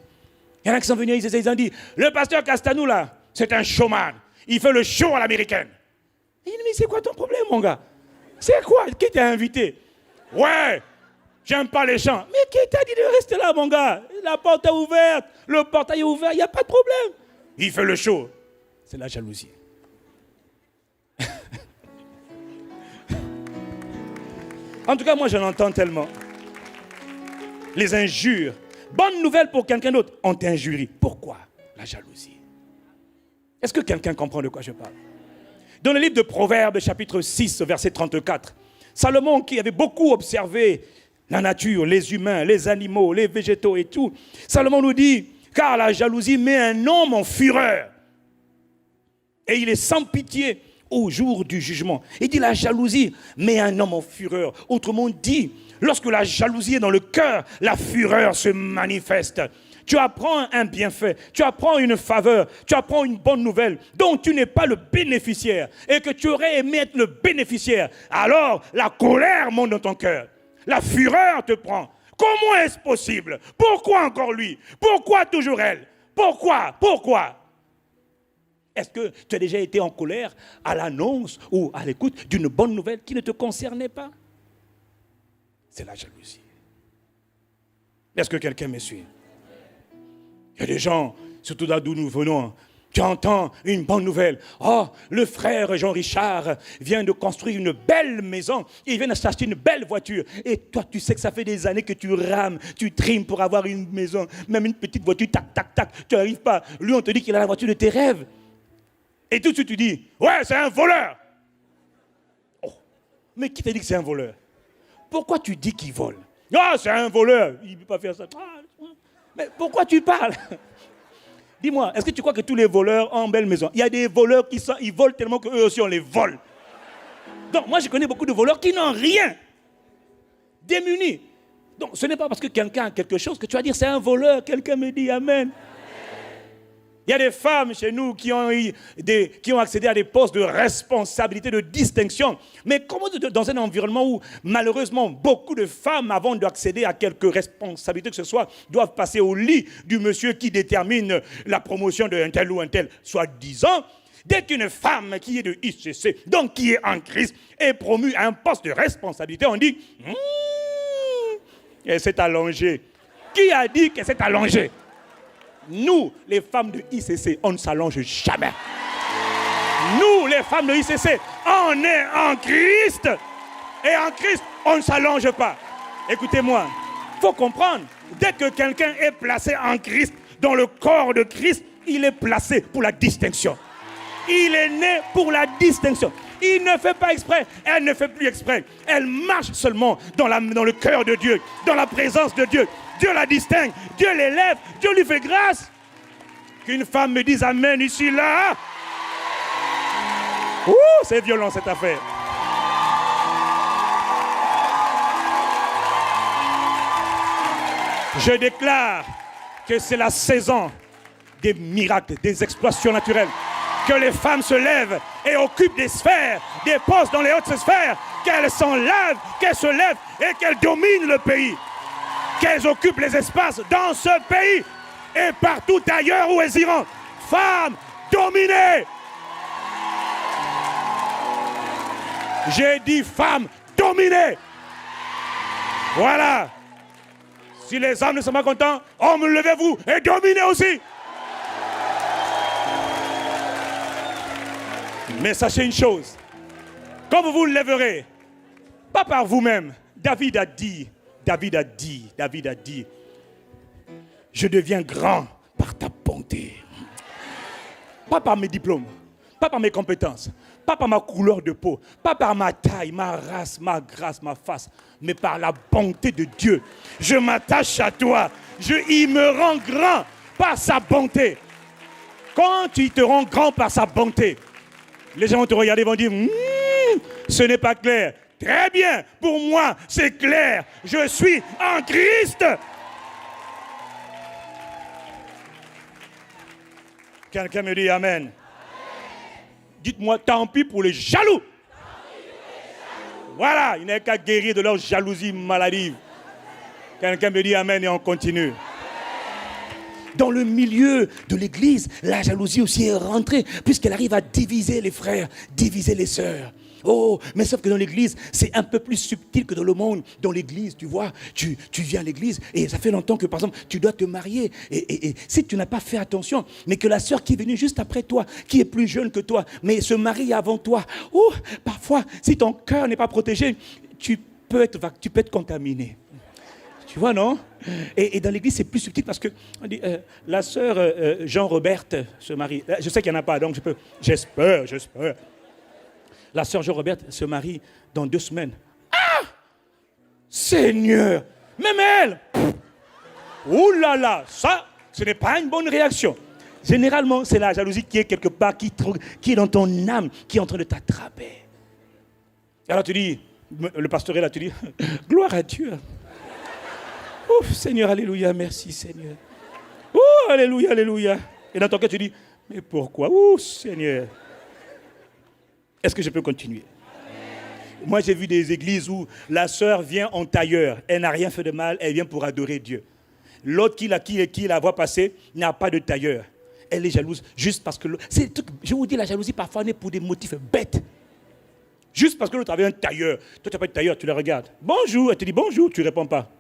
Il y en a qui sont venus, ils ont dit, le pasteur Castanou là, c'est un showman. Il fait le show à l'américaine. Il dit, mais c'est quoi ton problème, mon gars? C'est quoi? Qui t'a invité? Ouais, j'aime pas les chants. Mais qui t'a dit de rester là, mon gars? La porte est ouverte, le portail est ouvert, il n'y a pas de problème. Il fait le show. C'est la jalousie. En tout cas, moi, j'en entends tellement. Les injures. Bonne nouvelle pour quelqu'un d'autre. On t'injurie. Pourquoi? La jalousie. Est-ce que quelqu'un comprend de quoi je parle? Dans le livre de Proverbes, chapitre 6, verset 34, Salomon, qui avait beaucoup observé la nature, les humains, les animaux, les végétaux et tout, Salomon nous dit, car la jalousie met un homme en fureur. Et il est sans pitié au jour du jugement. Il dit la jalousie met un homme en fureur. Autrement dit, lorsque la jalousie est dans le cœur, la fureur se manifeste. Tu apprends un bienfait, tu apprends une faveur, tu apprends une bonne nouvelle dont tu n'es pas le bénéficiaire et que tu aurais aimé être le bénéficiaire. Alors, la colère monte dans ton cœur. La fureur te prend. Comment est-ce possible? Pourquoi encore lui? Pourquoi toujours elle? Pourquoi? Est-ce que tu as déjà été en colère à l'annonce ou à l'écoute d'une bonne nouvelle qui ne te concernait pas? C'est la jalousie. Est-ce que quelqu'un me suit? Il y a des gens, surtout là d'où nous venons, tu entends une bonne nouvelle. Oh, le frère Jean-Richard vient de construire une belle maison. Il vient de s'acheter une belle voiture. Et toi, tu sais que ça fait des années que tu rames, tu trimes pour avoir une maison. Même une petite voiture, tac, tac, tac. Tu n'arrives pas. Lui, on te dit qu'il a la voiture de tes rêves. Et tout de suite, tu dis, ouais, c'est un voleur. Oh, mais qui t'a dit que c'est un voleur? Pourquoi tu dis qu'il vole? Ah, c'est un voleur. Il ne peut pas faire ça. Mais pourquoi tu parles? Dis-moi, est-ce que tu crois que tous les voleurs ont une belle maison? Il y a des voleurs qui ils volent tellement qu'eux aussi on les vole. Donc moi je connais beaucoup de voleurs qui n'ont rien. Démunis. Donc ce n'est pas parce que quelqu'un a quelque chose que tu vas dire c'est un voleur. Quelqu'un me dit Amen. Il y a des femmes chez nous qui ont accédé à des postes de responsabilité, de distinction. Mais comment dans un environnement où, malheureusement, beaucoup de femmes, avant d'accéder à quelque responsabilité que ce soit, doivent passer au lit du monsieur qui détermine la promotion d'un tel ou un tel, soi-disant, Dès qu'une femme qui est de ICC, donc qui est en Christ, est promue à un poste de responsabilité, on dit elle s'est allongée. Qui a dit qu'elle s'est allongée? Nous, les femmes de ICC, on ne s'allonge jamais. Nous, les femmes de ICC, on est en Christ. Et en Christ, on ne s'allonge pas. Écoutez-moi, il faut comprendre, dès que quelqu'un est placé en Christ, dans le corps de Christ, il est placé pour la distinction. Il est né pour la distinction. Il ne fait pas exprès, elle ne fait plus exprès. Elle marche seulement dans le cœur de Dieu, dans la présence de Dieu. Dieu la distingue, Dieu l'élève, Dieu lui fait grâce. Qu'une femme me dise amen ici, là. Ouh, c'est violent cette affaire. Je déclare que c'est la saison des miracles, des exploits surnaturels. Que les femmes se lèvent et occupent des sphères, des postes dans les hautes sphères, qu'elles s'enlèvent, qu'elles se lèvent et qu'elles dominent le pays. Qu'elles occupent les espaces dans ce pays et partout ailleurs où elles iront. Femmes, dominées. J'ai dit femmes, dominées. Voilà. Si les hommes ne sont pas contents, hommes, levez-vous et dominez aussi. Mais sachez une chose, quand vous vous lèverez, pas par vous-même, David a dit, je deviens grand par ta bonté. Pas par mes diplômes, pas par mes compétences, pas par ma couleur de peau, pas par ma taille, ma race, ma grâce, ma face, mais par la bonté de Dieu. Je m'attache à toi, il me rend grand par sa bonté. Quand tu te rends grand par sa bonté, les gens vont te regarder et vont dire ce n'est pas clair. Très bien, pour moi, c'est clair. Je suis en Christ. Quelqu'un me dit amen. Dites-moi, tant pis pour les jaloux. Voilà, il n'y a qu'à guérir de leur jalousie maladive. Quelqu'un me dit amen et on continue. Dans le milieu de l'église, la jalousie aussi est rentrée, puisqu'elle arrive à diviser les frères, diviser les sœurs. Oh, mais sauf que dans l'église, c'est un peu plus subtil que dans le monde. Dans l'église, tu vois, tu viens à l'église et ça fait longtemps que, par exemple, tu dois te marier. Et si tu n'as pas fait attention, mais que la sœur qui est venue juste après toi, qui est plus jeune que toi, mais se marie avant toi, oh, parfois, si ton cœur n'est pas protégé, tu peux être contaminé. Tu vois, non? Et dans l'église, c'est plus subtil parce que on dit, la sœur Jean-Roberte se marie. Je sais qu'il n'y en a pas, donc j'espère. La sœur Jean-Roberte se marie dans 2 semaines. Ah! Seigneur! Même elle! Ouh là là! Ça, ce n'est pas une bonne réaction. Généralement, c'est la jalousie qui est quelque part, qui est dans ton âme, qui est en train de t'attraper. Alors tu dis, le pasteur est là, tu dis, gloire à Dieu. Ouf, Seigneur, alléluia, merci Seigneur. Oh, alléluia, alléluia. Et dans ton cœur, tu dis, mais pourquoi? Oh, Seigneur. Est-ce que je peux continuer? Amen. Moi, j'ai vu des églises où la sœur vient en tailleur. Elle n'a rien fait de mal, elle vient pour adorer Dieu. L'autre qui la voit passer n'a pas de tailleur. Elle est jalouse juste parce que... Je vous dis, la jalousie parfois n'est pour des motifs bêtes. Juste parce que l'autre avait un tailleur. Toi, tu n'as pas de tailleur, tu le regardes. Bonjour, elle te dit bonjour, tu ne réponds pas.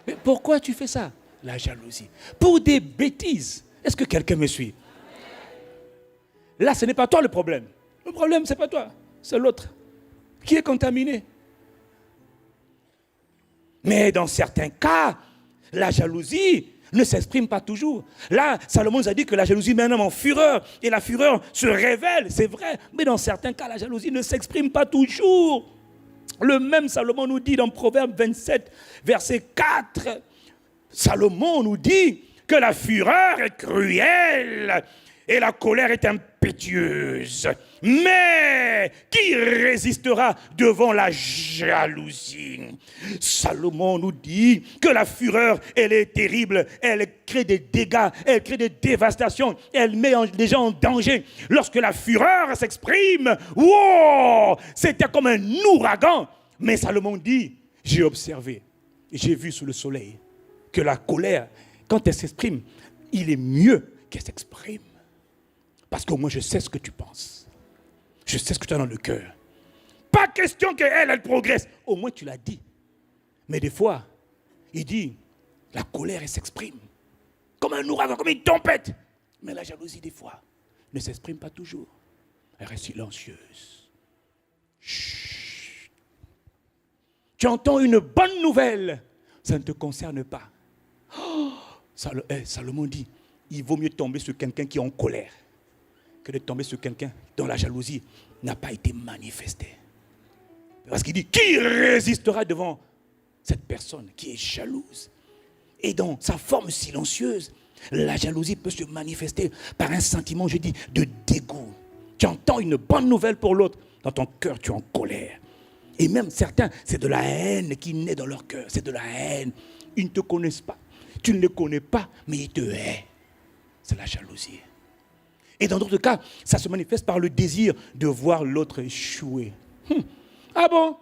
Mais pourquoi tu fais ça? La jalousie. Pour des bêtises. Est-ce que quelqu'un me suit? Là, ce n'est pas toi le problème. Le problème, ce n'est pas toi. C'est l'autre qui est contaminé. Mais dans certains cas, la jalousie ne s'exprime pas toujours. Là, Salomon nous a dit que la jalousie met un homme en fureur. Et la fureur se révèle, c'est vrai. Mais dans certains cas, la jalousie ne s'exprime pas toujours. Le même Salomon nous dit dans Proverbe 27, verset 4, Salomon nous dit que la fureur est cruelle et la colère est impétueuse. Mais qui résistera devant la jalousie? Salomon nous dit que la fureur, elle est terrible, elle crée des dégâts, elle crée des dévastations, elle met les gens en danger. Lorsque la fureur s'exprime, wow, c'était comme un ouragan. Mais Salomon dit, j'ai observé, j'ai vu sous le soleil que la colère, quand elle s'exprime, il est mieux qu'elle s'exprime. Parce qu'au moins, je sais ce que tu penses. Je sais ce que tu as dans le cœur. Pas question qu'elle progresse. Au moins, tu l'as dit. Mais des fois, il dit, la colère, elle s'exprime. Comme un ouragan, comme une tempête. Mais la jalousie, des fois, ne s'exprime pas toujours. Elle reste silencieuse. Chut. Tu entends une bonne nouvelle. Ça ne te concerne pas. Oh, Salomon dit, il vaut mieux tomber sur quelqu'un qui est en colère que de tomber sur quelqu'un dont la jalousie n'a pas été manifestée. Parce qu'il dit, qui résistera devant cette personne qui est jalouse? Et dans sa forme silencieuse, la jalousie peut se manifester par un sentiment, je dis, de dégoût. Tu entends une bonne nouvelle pour l'autre, dans ton cœur, tu es en colère. Et même certains, c'est de la haine qui naît dans leur cœur, c'est de la haine. Ils ne te connaissent pas, tu ne les connais pas, mais ils te haïssent. C'est la jalousie. Et dans d'autres cas, ça se manifeste par le désir de voir l'autre échouer. Ah bon,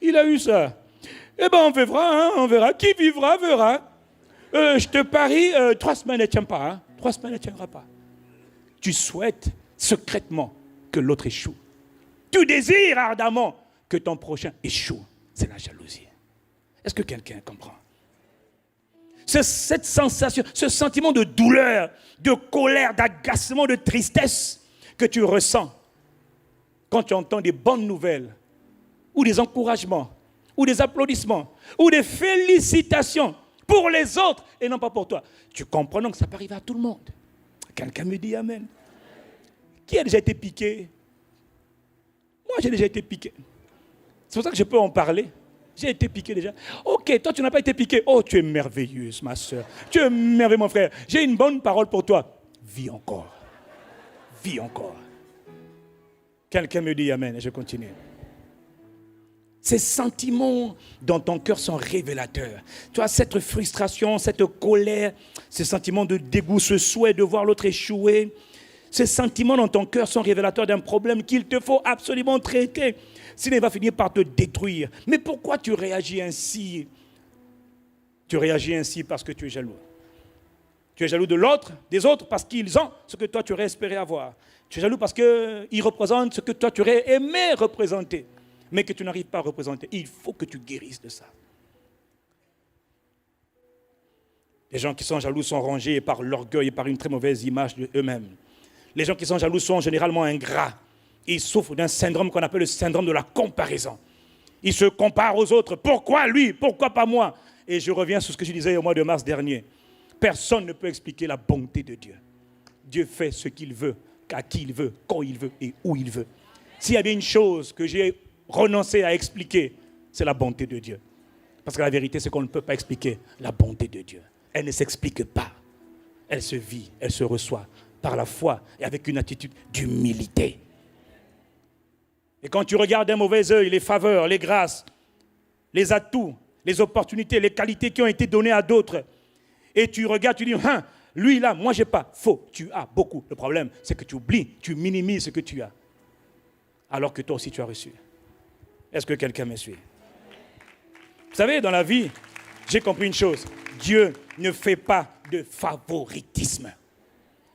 il a eu ça. Eh bien, on verra. Qui vivra, verra. Je te parie, 3 semaines, elle ne tient pas. Hein. 3 semaines, elle ne tiendra pas. Tu souhaites secrètement que l'autre échoue. Tu désires ardemment que ton prochain échoue. C'est la jalousie. Est-ce que quelqu'un comprend? C'est cette sensation, ce sentiment de douleur, de colère, d'agacement, de tristesse que tu ressens quand tu entends des bonnes nouvelles, ou des encouragements, ou des applaudissements, ou des félicitations pour les autres et non pas pour toi. Tu comprends donc que ça peut arriver à tout le monde. Quelqu'un me dit Amen. Qui a déjà été piqué? Moi, j'ai déjà été piqué. C'est pour ça que je peux en parler. J'ai été piqué déjà. Ok, toi, tu n'as pas été piqué. Oh, tu es merveilleuse, ma soeur. Tu es merveilleux, mon frère. J'ai une bonne parole pour toi. Vis encore. Vis encore. Quelqu'un me dit Amen et je continue. Ces sentiments dans ton cœur sont révélateurs. Tu as cette frustration, cette colère, ces sentiments de dégoût, ce souhait de voir l'autre échouer. Ces sentiments dans ton cœur sont révélateurs d'un problème qu'il te faut absolument traiter. Sinon, il va finir par te détruire. Mais pourquoi tu réagis ainsi? Tu réagis ainsi parce que tu es jaloux. Tu es jaloux de l'autre, des autres, parce qu'ils ont ce que toi tu aurais espéré avoir. Tu es jaloux parce qu'ils représentent ce que toi tu aurais aimé représenter, mais que tu n'arrives pas à représenter. Il faut que tu guérisses de ça. Les gens qui sont jaloux sont rongés par l'orgueil et par une très mauvaise image d'eux-mêmes. Les gens qui sont jaloux sont généralement ingrats. Ils souffrent d'un syndrome qu'on appelle le syndrome de la comparaison. Ils se comparent aux autres. Pourquoi lui? Pourquoi pas moi? Et je reviens sur ce que je disais au mois de mars dernier. Personne ne peut expliquer la bonté de Dieu. Dieu fait ce qu'il veut, à qui il veut, quand il veut et où il veut. S'il y avait une chose que j'ai renoncé à expliquer, c'est la bonté de Dieu. Parce que la vérité, c'est qu'on ne peut pas expliquer la bonté de Dieu. Elle ne s'explique pas. Elle se vit, elle se reçoit par la foi et avec une attitude d'humilité. Et quand tu regardes d'un mauvais œil les faveurs, les grâces, les atouts, les opportunités, les qualités qui ont été données à d'autres, et tu regardes, tu dis, lui là, moi j'ai pas. Faux, tu as beaucoup. Le problème, c'est que tu oublies, tu minimises ce que tu as. Alors que toi aussi tu as reçu. Est-ce que quelqu'un me suit? Vous savez, dans la vie, j'ai compris une chose. Dieu ne fait pas de favoritisme.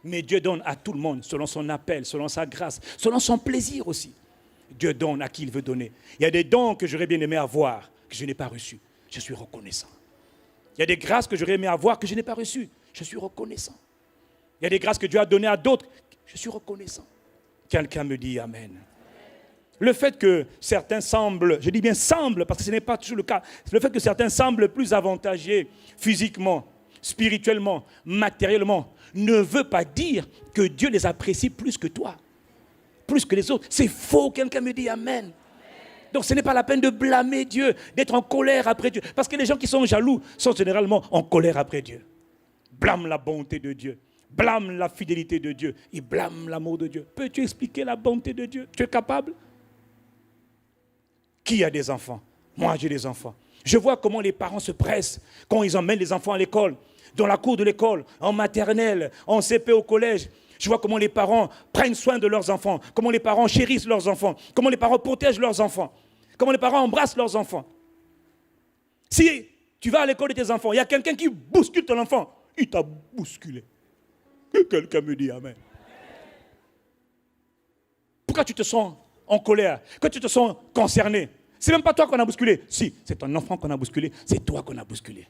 Mais Dieu donne à tout le monde, selon son appel, selon sa grâce, selon son plaisir aussi. Dieu donne à qui il veut donner. Il y a des dons que j'aurais bien aimé avoir, que je n'ai pas reçus. Je suis reconnaissant. Il y a des grâces que j'aurais aimé avoir, que je n'ai pas reçues. Je suis reconnaissant. Il y a des grâces que Dieu a données à d'autres. Je suis reconnaissant. Quelqu'un me dit Amen. Le fait que certains semblent, je dis bien semblent, parce que ce n'est pas toujours le cas, le fait que certains semblent plus avantagés physiquement, spirituellement, matériellement, ne veut pas dire que Dieu les apprécie plus que toi, plus que les autres. C'est faux, quelqu'un me dit Amen. Donc ce n'est pas la peine de blâmer Dieu, d'être en colère après Dieu. Parce que les gens qui sont jaloux sont généralement en colère après Dieu. Blâment la bonté de Dieu, blâment la fidélité de Dieu, ils blâment l'amour de Dieu. Peux-tu expliquer la bonté de Dieu? Tu es capable? Qui a des enfants? Moi, j'ai des enfants. Je vois comment les parents se pressent quand ils emmènent les enfants à l'école, dans la cour de l'école, en maternelle, en CP au collège. Je vois comment les parents prennent soin de leurs enfants, comment les parents chérissent leurs enfants, comment les parents protègent leurs enfants, comment les parents embrassent leurs enfants. Si tu vas à l'école de tes enfants, il y a quelqu'un qui bouscule ton enfant, il t'a bousculé. Que quelqu'un me dit Amen. quand tu te sens en colère, quand tu te sens concerné, c'est même pas toi qu'on a bousculé. Si, c'est ton enfant qu'on a bousculé, c'est toi qu'on a bousculé.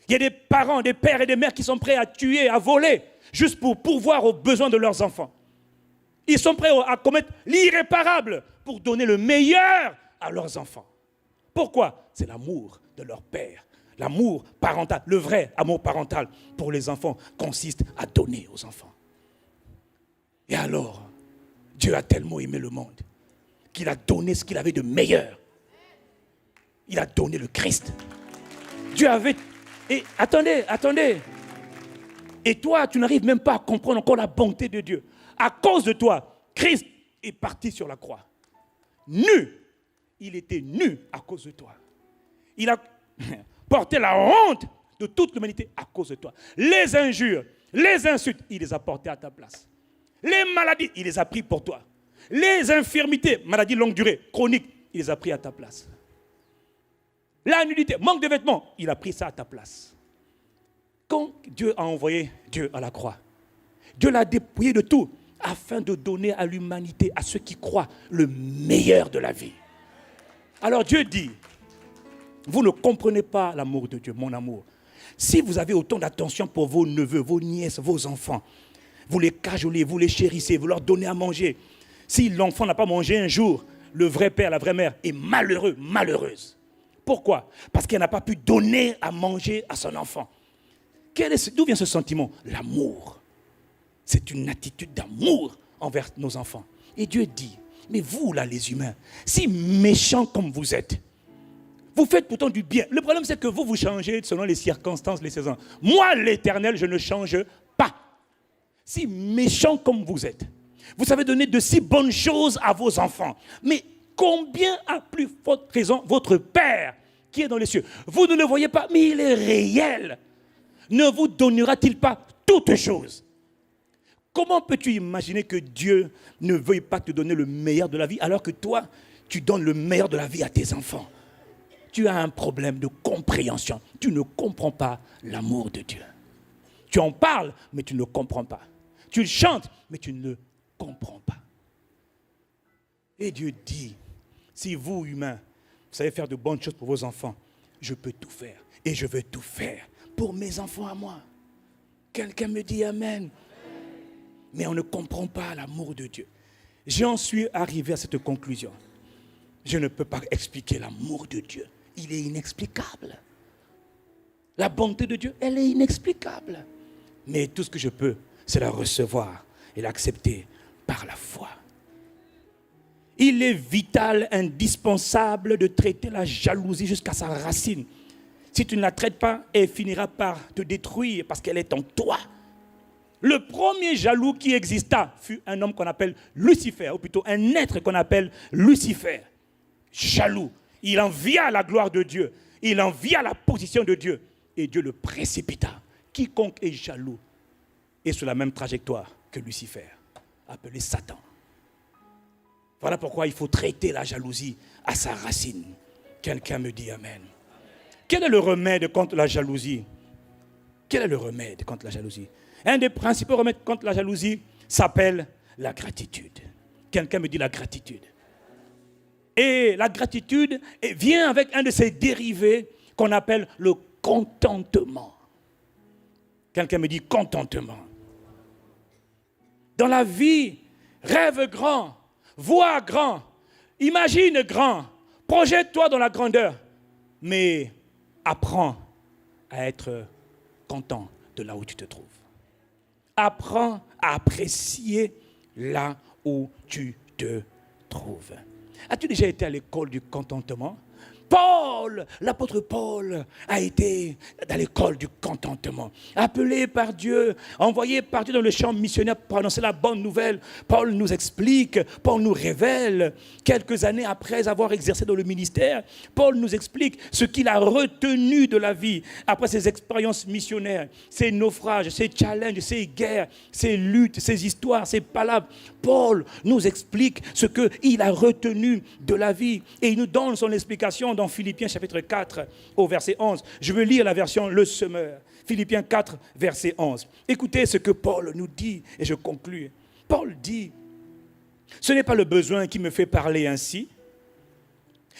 Il y a des parents, des pères et des mères qui sont prêts à tuer, à voler, juste pour pourvoir aux besoins de leurs enfants. Ils sont prêts à commettre l'irréparable pour donner le meilleur à leurs enfants. Pourquoi? C'est l'amour de leur père. L'amour parental, le vrai amour parental pour les enfants consiste à donner aux enfants. Et alors, Dieu a tellement aimé le monde qu'il a donné ce qu'il avait de meilleur. Il a donné le Christ. Dieu avait... Et attendez. Et toi, tu n'arrives même pas à comprendre encore la bonté de Dieu. À cause de toi, Christ est parti sur la croix. Nu. Il était nu à cause de toi. Il a porté la honte de toute l'humanité à cause de toi. Les injures, les insultes, il les a portées à ta place. Les maladies, il les a pris pour toi. Les infirmités, maladies longue durée, chroniques, il les a pris à ta place. La nudité, manque de vêtements, il a pris ça à ta place. Quand Dieu a envoyé Dieu à la croix, Dieu l'a dépouillé de tout afin de donner à l'humanité, à ceux qui croient, le meilleur de la vie. Alors Dieu dit, vous ne comprenez pas l'amour de Dieu, mon amour. Si vous avez autant d'attention pour vos neveux, vos nièces, vos enfants, vous les cajolez, vous les chérissez, vous leur donnez à manger. Si l'enfant n'a pas mangé un jour, le vrai père, la vraie mère est malheureux, malheureuse. Pourquoi? Parce qu'elle n'a pas pu donner à manger à son enfant. D'où vient ce sentiment? L'amour. C'est une attitude d'amour envers nos enfants. Et Dieu dit, mais vous là les humains, si méchants comme vous êtes, vous faites pourtant du bien. Le problème c'est que vous changez selon les circonstances, les saisons. Moi l'Éternel, je ne change pas. Si méchants comme vous êtes, vous savez donner de si bonnes choses à vos enfants. Mais combien à plus forte raison votre Père qui est dans les cieux, vous ne le voyez pas, mais il est réel. Ne vous donnera-t-il pas toutes choses? Comment peux-tu imaginer que Dieu ne veuille pas te donner le meilleur de la vie alors que toi, tu donnes le meilleur de la vie à tes enfants? Tu as un problème de compréhension. Tu ne comprends pas l'amour de Dieu. Tu en parles, mais tu ne le comprends pas. Tu le chantes, mais tu ne le comprends pas. Et Dieu dit, si vous, humains, vous savez faire de bonnes choses pour vos enfants, je peux tout faire. Et je veux tout faire pour mes enfants à moi. Quelqu'un me dit Amen. Mais on ne comprend pas l'amour de Dieu. J'en suis arrivé à cette conclusion. Je ne peux pas expliquer l'amour de Dieu. Il est inexplicable. La bonté de Dieu, elle est inexplicable. Mais tout ce que je peux, c'est la recevoir et l'accepter par la foi. Il est vital, indispensable de traiter la jalousie jusqu'à sa racine. Si tu ne la traites pas, elle finira par te détruire parce qu'elle est en toi. Le premier jaloux qui exista fut un homme qu'on appelle Lucifer, ou plutôt un être qu'on appelle Lucifer. Jaloux. Il envia la gloire de Dieu. Il envia la position de Dieu. Et Dieu le précipita. Quiconque est jaloux est sur la même trajectoire que Lucifer, appelé Satan. Voilà pourquoi il faut traiter la jalousie à sa racine. Quelqu'un me dit Amen. Quel est le remède contre la jalousie? Quel est le remède contre la jalousie? Un des principaux remèdes contre la jalousie s'appelle la gratitude. Quelqu'un me dit la gratitude. Et la gratitude vient avec un de ses dérivés qu'on appelle le contentement. Quelqu'un me dit contentement. Dans la vie, rêve grand, vois grand, imagine grand, projette-toi dans la grandeur, mais apprends à être content de là où tu te trouves. Apprends à apprécier là où tu te trouves. As-tu déjà été à l'école du contentement? Paul, l'apôtre Paul, a été dans l'école du contentement. Appelé par Dieu, envoyé par Dieu dans le champ missionnaire pour annoncer la bonne nouvelle. Paul nous explique, Paul nous révèle, quelques années après avoir exercé dans le ministère, Paul nous explique ce qu'il a retenu de la vie après ses expériences missionnaires, ses naufrages, ses challenges, ses guerres, ses luttes, ses histoires, ses palabres. Paul nous explique ce qu'il a retenu de la vie et il nous donne son explication dans Philippiens chapitre 4 au verset 11. Je veux lire la version Le Semeur. Philippiens 4 verset 11. Écoutez ce que Paul nous dit et je conclus. Paul dit, Ce n'est pas le besoin qui me fait parler ainsi,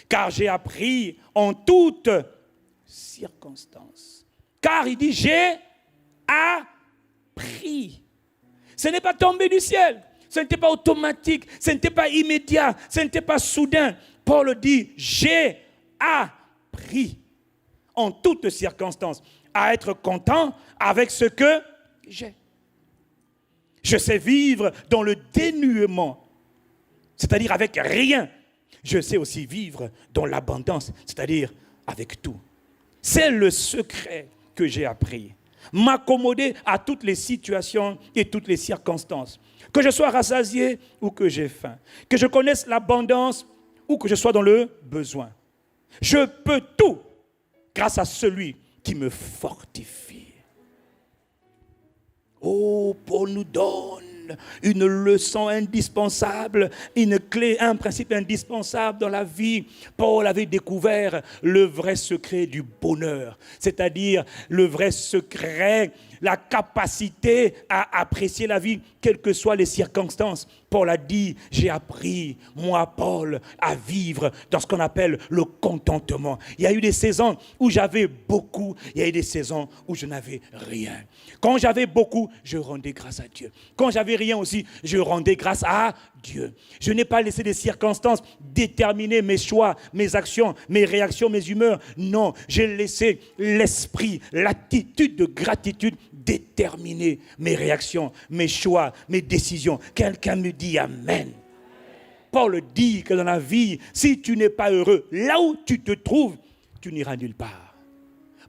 car j'ai appris en toutes circonstances. Car il dit, j'ai appris. Ce n'est pas tombé du ciel, ce n'était pas automatique, ce n'était pas immédiat, ce n'était pas soudain. Paul dit, j'ai appris en toutes circonstances à être content avec ce que j'ai. Je sais vivre dans le dénuement, c'est-à-dire avec rien. Je sais aussi vivre dans l'abondance, c'est-à-dire avec tout. C'est le secret que j'ai appris. M'accommoder à toutes les situations et toutes les circonstances. Que je sois rassasié ou que j'ai faim. Que je connaisse l'abondance ou que je sois dans le besoin. Je peux tout grâce à celui qui me fortifie. Oh, Paul nous donne une leçon indispensable, une clé, un principe indispensable dans la vie. Paul avait découvert le vrai secret du bonheur, c'est-à-dire le vrai secret, la capacité à apprécier la vie, quelles que soient les circonstances. Paul a dit, j'ai appris, moi Paul, à vivre dans ce qu'on appelle le contentement. Il y a eu des saisons où j'avais beaucoup, il y a eu des saisons où je n'avais rien. Quand j'avais beaucoup, je rendais grâce à Dieu. Quand j'avais rien aussi, je rendais grâce à Dieu. Je n'ai pas laissé des circonstances déterminer mes choix, mes actions, mes réactions, mes humeurs. Non, j'ai laissé l'esprit, l'attitude de gratitude déterminer mes réactions, mes choix, mes décisions. Quelqu'un me dit Amen. Paul dit que dans la vie, si tu n'es pas heureux, là où tu te trouves, tu n'iras nulle part.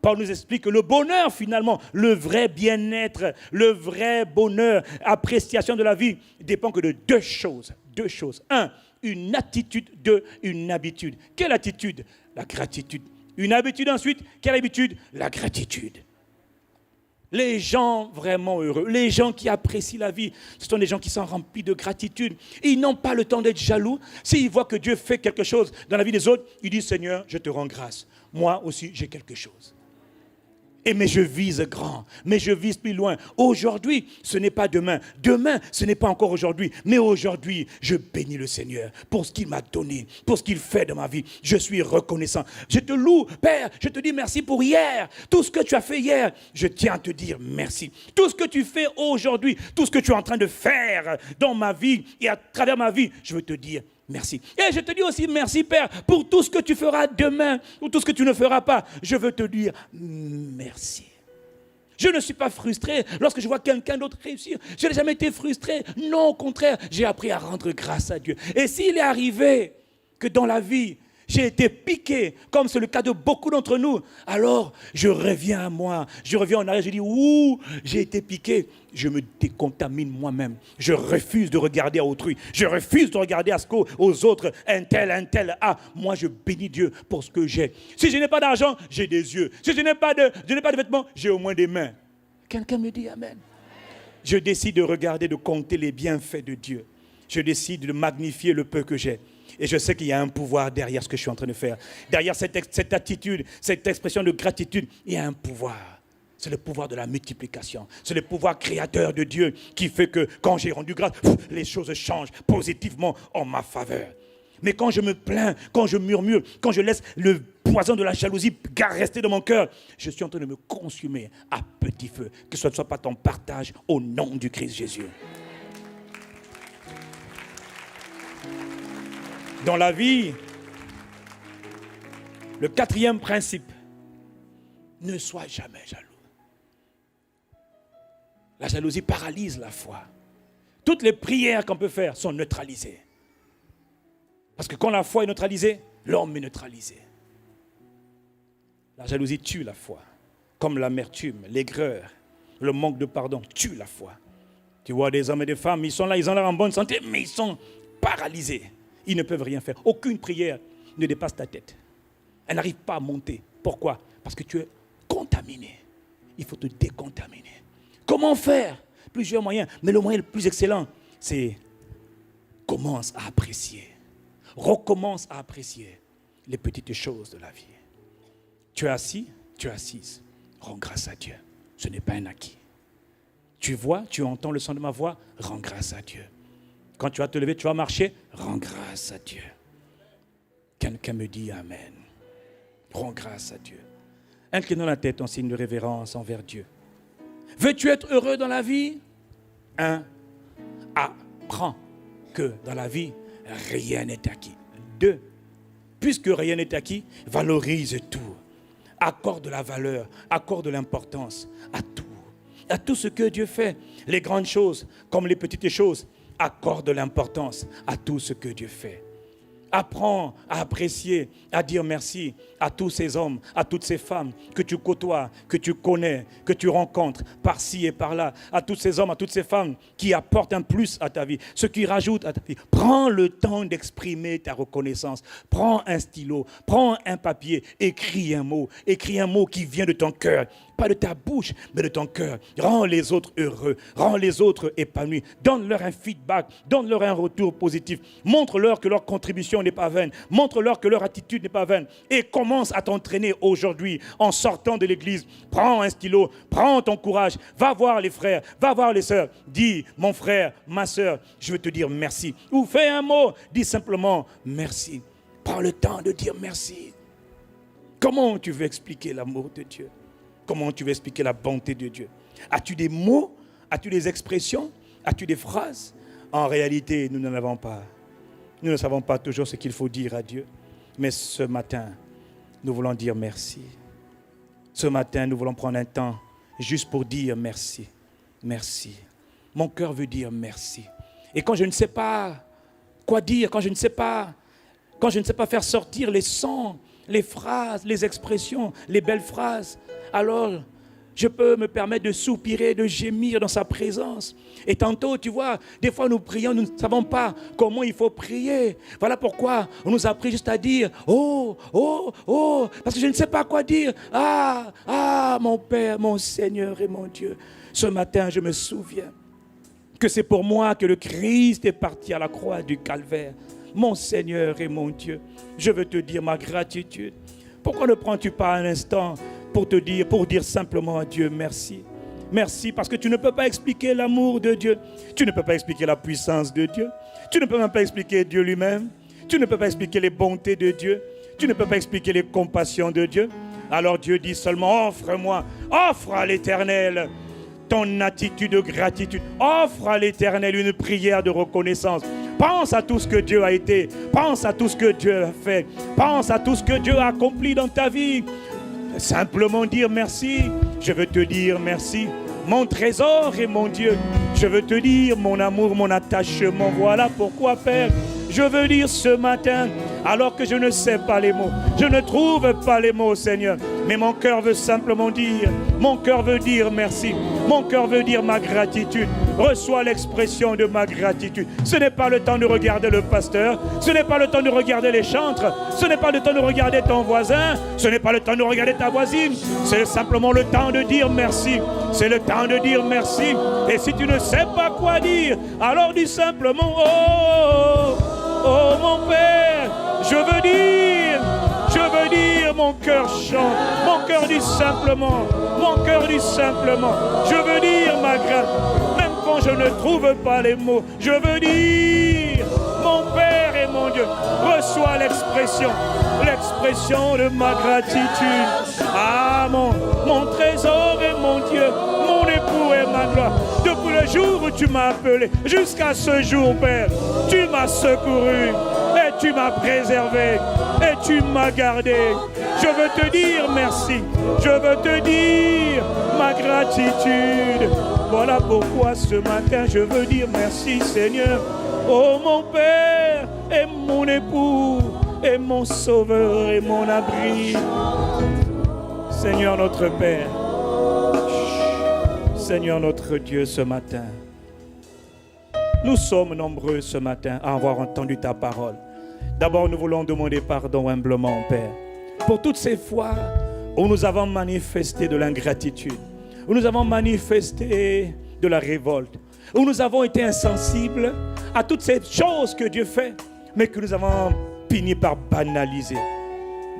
Paul nous explique que le bonheur, finalement, le vrai bien-être, le vrai bonheur, appréciation de la vie, dépend que de deux choses. Deux choses. Un, une attitude. Deux, une habitude. Quelle attitude? La gratitude. Une habitude ensuite. Quelle habitude? La gratitude. Les gens vraiment heureux, les gens qui apprécient la vie, ce sont des gens qui sont remplis de gratitude. Ils n'ont pas le temps d'être jaloux. S'ils voient que Dieu fait quelque chose dans la vie des autres, ils disent, Seigneur, je te rends grâce. Moi aussi, j'ai quelque chose. Mais je vise grand, mais je vise plus loin. Aujourd'hui, ce n'est pas demain. Demain, ce n'est pas encore aujourd'hui. Mais aujourd'hui, je bénis le Seigneur pour ce qu'il m'a donné, pour ce qu'il fait dans ma vie. Je suis reconnaissant. Je te loue, Père, je te dis merci pour hier. Tout ce que tu as fait hier, je tiens à te dire merci. Tout ce que tu fais aujourd'hui, tout ce que tu es en train de faire dans ma vie et à travers ma vie, je veux te dire merci. Et je te dis aussi merci, Père, pour tout ce que tu feras demain ou tout ce que tu ne feras pas. Je veux te dire merci. Je ne suis pas frustré lorsque je vois quelqu'un d'autre réussir. Je n'ai jamais été frustré. Non, au contraire, j'ai appris à rendre grâce à Dieu. Et s'il est arrivé que dans la vie, j'ai été piqué, comme c'est le cas de beaucoup d'entre nous, alors je reviens à moi, je reviens en arrière, je dis, ouh, j'ai été piqué, je me décontamine moi-même. Je refuse de regarder à autrui, je refuse de regarder à ce qu'aux autres, un tel a. Moi, je bénis Dieu pour ce que j'ai. Si je n'ai pas d'argent, j'ai des yeux. Si je n'ai pas de vêtements, j'ai au moins des mains. Quelqu'un me dit Amen. Je décide de regarder, de compter les bienfaits de Dieu. Je décide de magnifier le peu que j'ai. Et je sais qu'il y a un pouvoir derrière ce que je suis en train de faire. Derrière cette attitude, cette expression de gratitude, il y a un pouvoir. C'est le pouvoir de la multiplication. C'est le pouvoir créateur de Dieu qui fait que quand j'ai rendu grâce, les choses changent positivement en ma faveur. Mais quand je me plains, quand je murmure, quand je laisse le poison de la jalousie rester dans mon cœur, je suis en train de me consumer à petit feu. Que ce ne soit pas ton partage au nom du Christ Jésus. Dans la vie, le quatrième principe, ne sois jamais jaloux. La jalousie paralyse la foi. Toutes les prières qu'on peut faire sont neutralisées. Parce que quand la foi est neutralisée, l'homme est neutralisé. La jalousie tue la foi. Comme l'amertume, l'aigreur, le manque de pardon tue la foi. Tu vois des hommes et des femmes, ils sont là, ils ont l'air en bonne santé, mais ils sont paralysés. Ils ne peuvent rien faire. Aucune prière ne dépasse ta tête. Elle n'arrive pas à monter. Pourquoi? Parce que tu es contaminé. Il faut te décontaminer. Comment faire? Plusieurs moyens. Mais le moyen le plus excellent, c'est commence à apprécier. Recommence à apprécier les petites choses de la vie. Tu es assis, tu es assise. Rends grâce à Dieu. Ce n'est pas un acquis. Tu vois, tu entends le son de ma voix, rends grâce à Dieu. Quand tu vas te lever, tu vas marcher, rends grâce à Dieu. Quelqu'un me dit Amen. Rends grâce à Dieu. Inclinons la tête en signe de révérence envers Dieu. Veux-tu être heureux dans la vie? Apprends que dans la vie, rien n'est acquis. 2, puisque rien n'est acquis, valorise tout. Accorde la valeur, accorde l'importance à tout ce que Dieu fait. Les grandes choses comme les petites choses, accorde l'importance à tout ce que Dieu fait. Apprends à apprécier, à dire merci à tous ces hommes, à toutes ces femmes que tu côtoies, que tu connais, que tu rencontres par-ci et par-là, à tous ces hommes, à toutes ces femmes qui apportent un plus à ta vie, ceux qui rajoutent à ta vie. Prends le temps d'exprimer ta reconnaissance. Prends un stylo, prends un papier, écris un mot qui vient de ton cœur. Pas de ta bouche, mais de ton cœur. Rends les autres heureux, rends les autres épanouis. Donne-leur un feedback, donne-leur un retour positif. Montre-leur que leur contribution n'est pas vaine. Montre-leur que leur attitude n'est pas vaine. Et commence à t'entraîner aujourd'hui en sortant de l'église. Prends un stylo, prends ton courage. Va voir les frères, va voir les sœurs. Dis, mon frère, ma sœur, je veux te dire merci. Ou fais un mot, dis simplement merci. Prends le temps de dire merci. Comment tu veux expliquer l'amour de Dieu? Comment tu veux expliquer la bonté de Dieu? As-tu des mots? As-tu des expressions? As-tu des phrases? En réalité, nous n'en avons pas. Nous ne savons pas toujours ce qu'il faut dire à Dieu. Mais ce matin, nous voulons dire merci. Ce matin, nous voulons prendre un temps juste pour dire merci. Merci. Mon cœur veut dire merci. Et quand je ne sais pas quoi dire, quand je ne sais pas faire sortir les sons, les phrases, les expressions, les belles phrases, alors je peux me permettre de soupirer, de gémir dans sa présence. Et tantôt, tu vois, des fois nous prions, nous ne savons pas comment il faut prier. Voilà pourquoi on nous a appris juste à dire « Oh, oh, oh », parce que je ne sais pas quoi dire. Ah, mon Père, mon Seigneur et mon Dieu. Ce matin, je me souviens que c'est pour moi que le Christ est parti à la croix du Calvaire. Mon Seigneur et mon Dieu, je veux te dire ma gratitude. Pourquoi ne prends-tu pas un instant pour dire simplement à Dieu merci? Merci parce que tu ne peux pas expliquer l'amour de Dieu. Tu ne peux pas expliquer la puissance de Dieu. Tu ne peux même pas expliquer Dieu lui-même. Tu ne peux pas expliquer les bontés de Dieu. Tu ne peux pas expliquer les compassions de Dieu. Alors Dieu dit seulement offre à l'Éternel ton attitude de gratitude. Offre à l'Éternel une prière de reconnaissance. Pense à tout ce que Dieu a été. Pense à tout ce que Dieu a fait. Pense à tout ce que Dieu a accompli dans ta vie. Simplement dire merci. Je veux te dire merci. Mon trésor et mon Dieu. Je veux te dire mon amour, mon attachement. Voilà pourquoi, Père, je veux dire ce matin, alors que je ne sais pas les mots, je ne trouve pas les mots, Seigneur, mais mon cœur veut simplement dire, mon cœur veut dire merci, mon cœur veut dire ma gratitude. Reçois l'expression de ma gratitude. Ce n'est pas le temps de regarder le pasteur, ce n'est pas le temps de regarder les chantres, ce n'est pas le temps de regarder ton voisin, ce n'est pas le temps de regarder ta voisine, c'est simplement le temps de dire merci. C'est le temps de dire merci. Et si tu ne sais pas quoi dire, alors dis simplement oh mon Père, je veux dire, mon cœur chante, mon cœur dit simplement, je veux dire ma grâce, même quand je ne trouve pas les mots, je veux dire, mon Père et mon Dieu, reçois l'expression de ma gratitude. Ah, mon trésor et mon Dieu, mon époux et ma gloire. Depuis le jour où tu m'as appelé, jusqu'à ce jour, Père, tu m'as secouru et tu m'as préservé et tu m'as gardé. Je veux te dire merci. Je veux te dire ma gratitude. Voilà pourquoi ce matin, je veux dire merci, Seigneur. Oh, mon Père et mon époux et mon sauveur et mon abri. Seigneur notre Père, Seigneur notre Dieu, ce matin, nous sommes nombreux ce matin à avoir entendu ta parole. D'abord, nous voulons demander pardon humblement, Père, pour toutes ces fois où nous avons manifesté de l'ingratitude, où nous avons manifesté de la révolte, où nous avons été insensibles à toutes ces choses que Dieu fait, mais que nous avons fini par banaliser.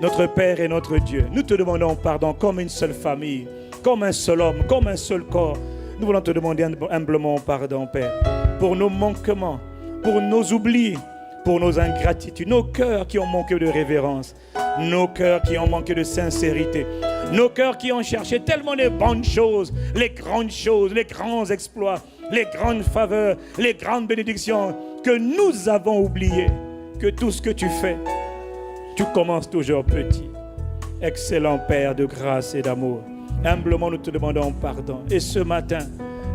Notre Père et notre Dieu, nous te demandons pardon comme une seule famille, comme un seul homme, comme un seul corps. Nous voulons te demander humblement pardon, Père, pour nos manquements, pour nos oublis, pour nos ingratitudes, nos cœurs qui ont manqué de révérence, nos cœurs qui ont manqué de sincérité, nos cœurs qui ont cherché tellement de bonnes choses, les grands exploits, les grandes faveurs, les grandes bénédictions, que nous avons oublié que tout ce que tu fais, tu commences toujours petit. Excellent Père de grâce et d'amour, humblement nous te demandons pardon. Et ce matin,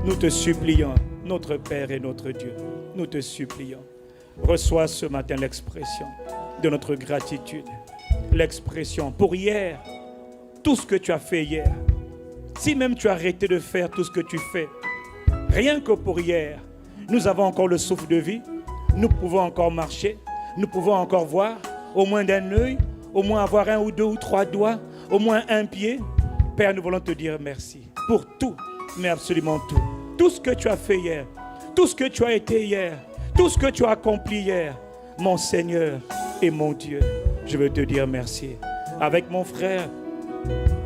nous te supplions, notre Père et notre Dieu, nous te supplions. Reçois ce matin l'expression de notre gratitude, l'expression pour hier, tout ce que tu as fait hier. Si même tu as arrêté de faire tout ce que tu fais, rien que pour hier, nous avons encore le souffle de vie, nous pouvons encore marcher, nous pouvons encore voir, au moins d'un œil, au moins avoir 1 ou 2 ou 3 doigts, au moins un pied. Père, nous voulons te dire merci pour tout, mais absolument tout. Tout ce que tu as fait hier, tout ce que tu as été hier, tout ce que tu as accompli hier, mon Seigneur et mon Dieu, je veux te dire merci. Avec mon frère,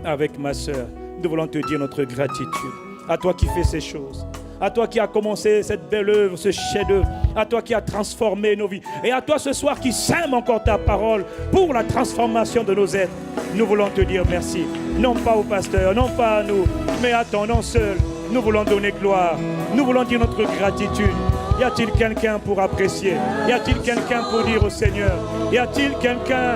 avec ma soeur, nous voulons te dire notre gratitude. À toi qui fais ces choses, à toi qui as commencé cette belle œuvre, ce chef-d'œuvre, à toi qui as transformé nos vies, et à toi ce soir qui sème encore ta parole pour la transformation de nos êtres. Nous voulons te dire merci, non pas au pasteur, non pas à nous, mais à ton nom seul. Nous voulons donner gloire, nous voulons dire notre gratitude. Y a-t-il quelqu'un pour apprécier? Y a-t-il quelqu'un pour dire au Seigneur? Y a-t-il quelqu'un